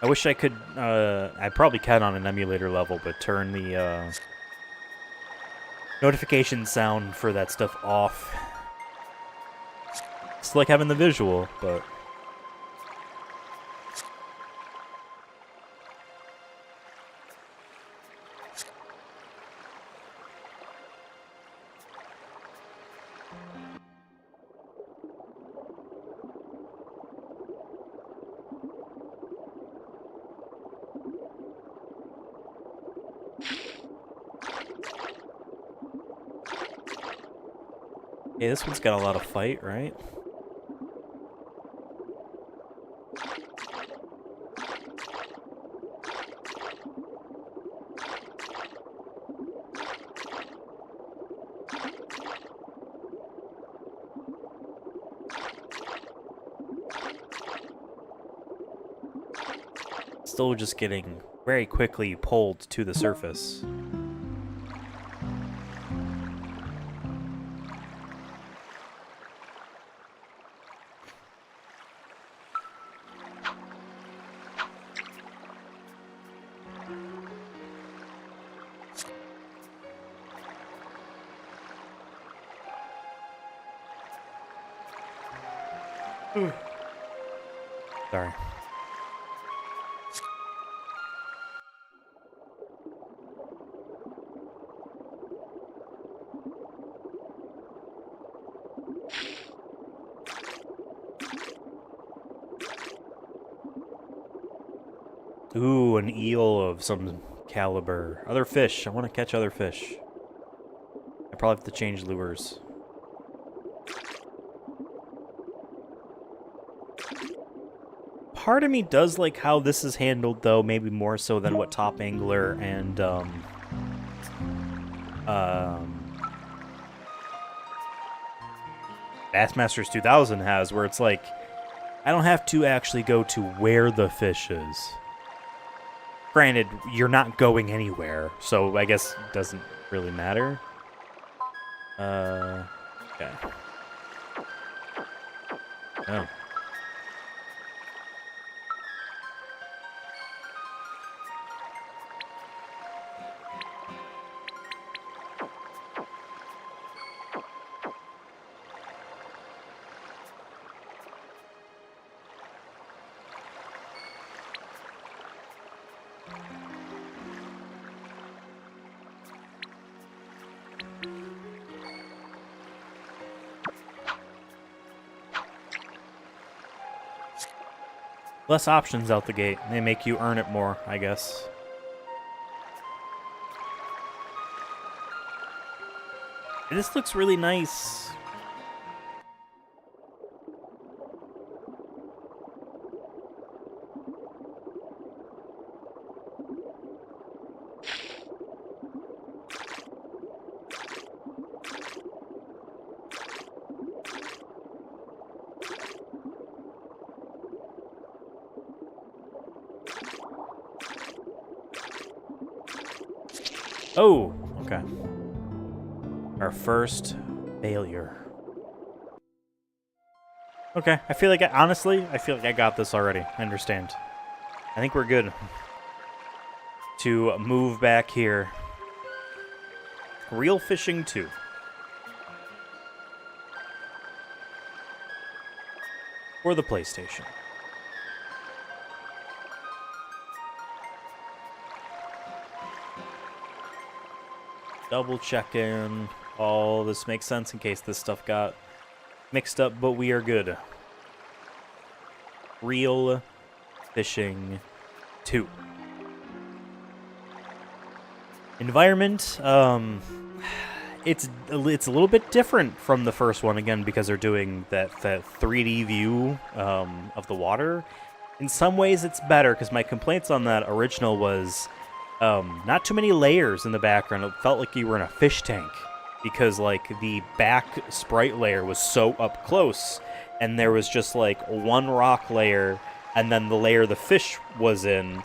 Speaker 1: I wish I could, I probably can on an emulator level, but turn the notification sound for that stuff off. It's like having the visual, but... Yeah, this one's got a lot of fight, right? Still just getting very quickly pulled to the surface. Sorry. Ooh, an eel of some caliber. Other fish. I want to catch other fish. I probably have to change lures. Part of me does like how this is handled, though, maybe more so than what Top Angler and Bassmasters 2000 has, where it's like, I don't have to actually go to where the fish is. Granted, you're not going anywhere, so I guess it doesn't really matter. Okay. Oh. Less options out the gate. They make you earn it more, I guess. This looks really nice. Oh, okay. Our first failure. Okay, I feel like honestly, I feel like I got this already. I understand. I think we're good to move back here. Real Fishing 2. For the PlayStation. Double checking. All this makes sense in case this stuff got mixed up, but we are good. Real Fishing 2. Environment, it's a little bit different from the first one, again, because they're doing that 3D view of the water. In some ways, it's better, because my complaints on that original was not too many layers in the background. It felt like you were in a fish tank, because like the back sprite layer was so up close, and there was just like one rock layer, and then the layer the fish was in,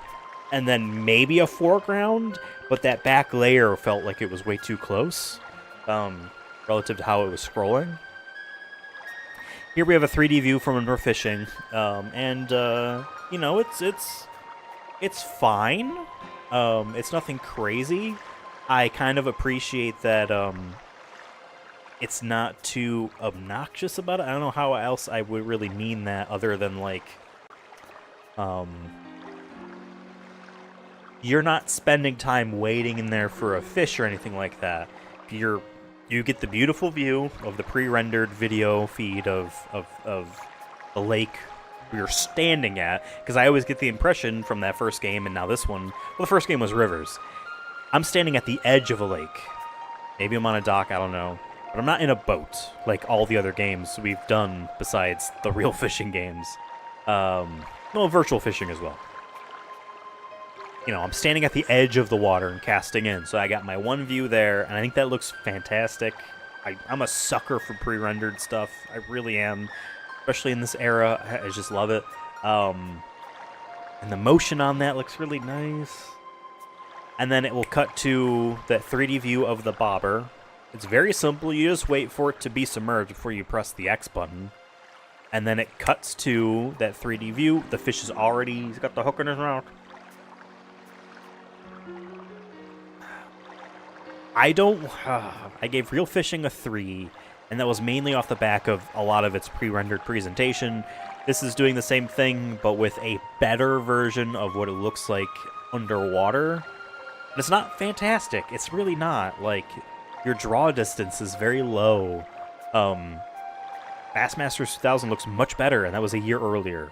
Speaker 1: and then maybe a foreground, but that back layer felt like it was way too close relative to how it was scrolling. Here we have a 3D view from when we're fishing, and you know, it's fine. It's nothing crazy. I kind of appreciate that it's not too obnoxious about it. I don't know how else I would really mean that other than like you're not spending time waiting in there for a fish or anything like that. You get the beautiful view of the pre-rendered video feed of the lake you're standing at, because I always get the impression from that first game and now this one, well, the first game was rivers. I'm standing at the edge of a lake. Maybe I'm on a dock, I don't know. But I'm not in a boat like all the other games we've done besides the real fishing games. Well, virtual fishing as well. You know, I'm standing at the edge of the water and casting in, so I got my one view there, and I think that looks fantastic. I'm a sucker for pre-rendered stuff. I really am. Especially in this era, I just love it. And the motion on that looks really nice. And then it will cut to that 3D view of the bobber. It's very simple. You just wait for it to be submerged before you press the X button. And then it cuts to that 3D view. The fish is already... He's got the hook in his mouth. I gave Real Fishing a 3, and that was mainly off the back of a lot of its pre-rendered presentation. This is doing the same thing, but with a better version of what it looks like underwater. And it's not fantastic. It's really not. Like, your draw distance is very low. Bassmasters 2000 looks much better, and that was a year earlier.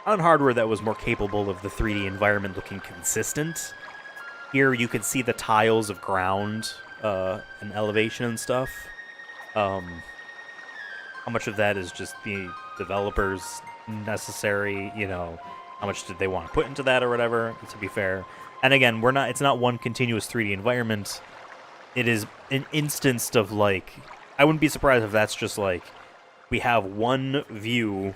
Speaker 1: on hardware that was more capable of the 3D environment looking consistent. Here you could see the tiles of ground and elevation and stuff. How much of that is just the developers necessary, you know, how much did they want to put into that or whatever, to be fair. And again, it's not one continuous 3D environment. It is an instance of, like, I wouldn't be surprised if that's just like, we have one view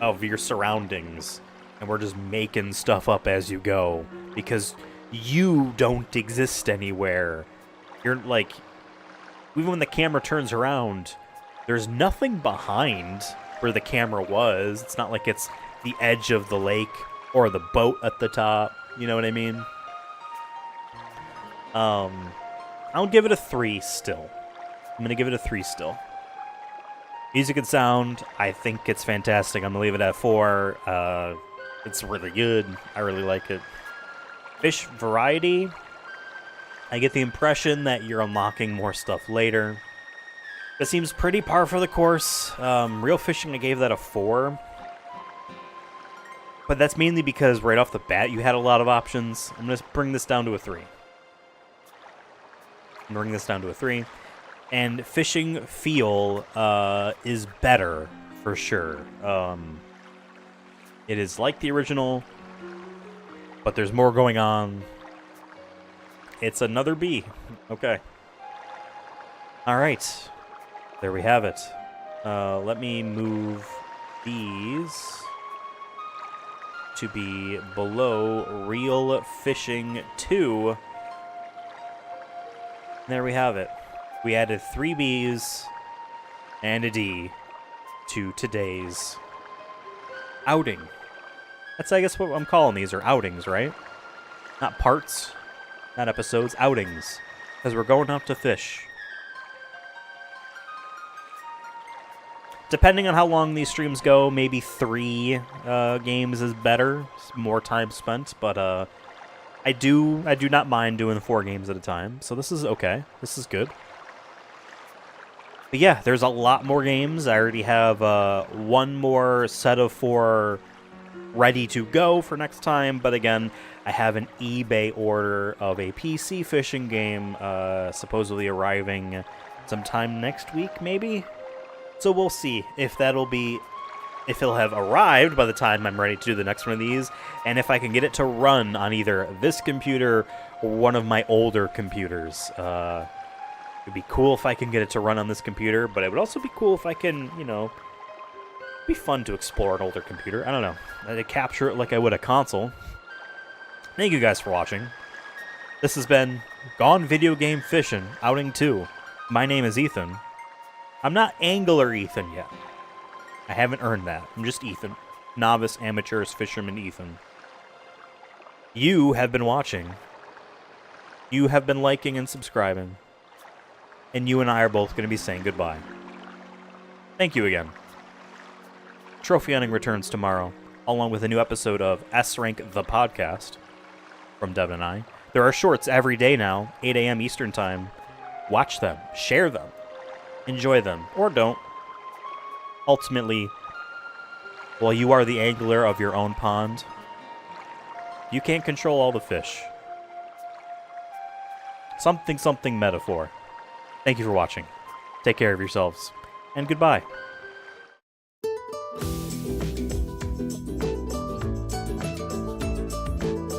Speaker 1: of your surroundings, and we're just making stuff up as you go, because you don't exist anywhere. You're like, even when the camera turns around, there's nothing behind where the camera was. It's not like it's the edge of the lake or the boat at the top. You know what I mean? I'll give it a 3 still. I'm going to give it a 3 still. Music and sound, I think it's fantastic. I'm going to leave it at 4. It's really good. I really like it. Fish variety, I get the impression that you're unlocking more stuff later. That seems pretty par for the course. Real fishing, I gave that a 4. But that's mainly because right off the bat you had a lot of options. I'm going to bring this down to a 3. And fishing feel is better, for sure. It is like the original, but there's more going on. It's another B. Okay. Alright. There we have it. Let me move these to be below Real Fishing 2. There we have it. We added 3 Bs and a D to today's outing. That's, I guess, what I'm calling these, are outings, right? Not parts, not episodes, outings. Because we're going out to fish. Depending on how long these streams go, maybe 3 games is better. More time spent, but I do not mind doing 4 games at a time, so this is okay. This is good. But yeah, there's a lot more games. I already have one more set of 4 ready to go for next time, but again, I have an eBay order of a PC fishing game supposedly arriving sometime next week, maybe? So we'll see if it'll have arrived by the time I'm ready to do the next one of these, and if I can get it to run on either this computer or one of my older computers. It'd be cool if I can get it to run on this computer, but it would also be cool if I can, you know, it'd be fun to explore an older computer. I don't know. I'd capture it like I would a console. Thank you guys for watching. This has been Gone Video Game Fishin' Outing 2. My name is Ethan. I'm not Angler Ethan yet. I haven't earned that. I'm just Ethan. Novice, amateurist, fisherman Ethan. You have been watching. You have been liking and subscribing. And you and I are both going to be saying goodbye. Thank you again. Trophy hunting returns tomorrow, along with a new episode of S-Rank the Podcast from Devin and I. There are shorts every day now, 8 a.m. Eastern Time. Watch them. Share them. Enjoy them. Or don't. Ultimately, while you are the angler of your own pond, you can't control all the fish. Something metaphor. Thank you for watching. Take care of yourselves, and goodbye.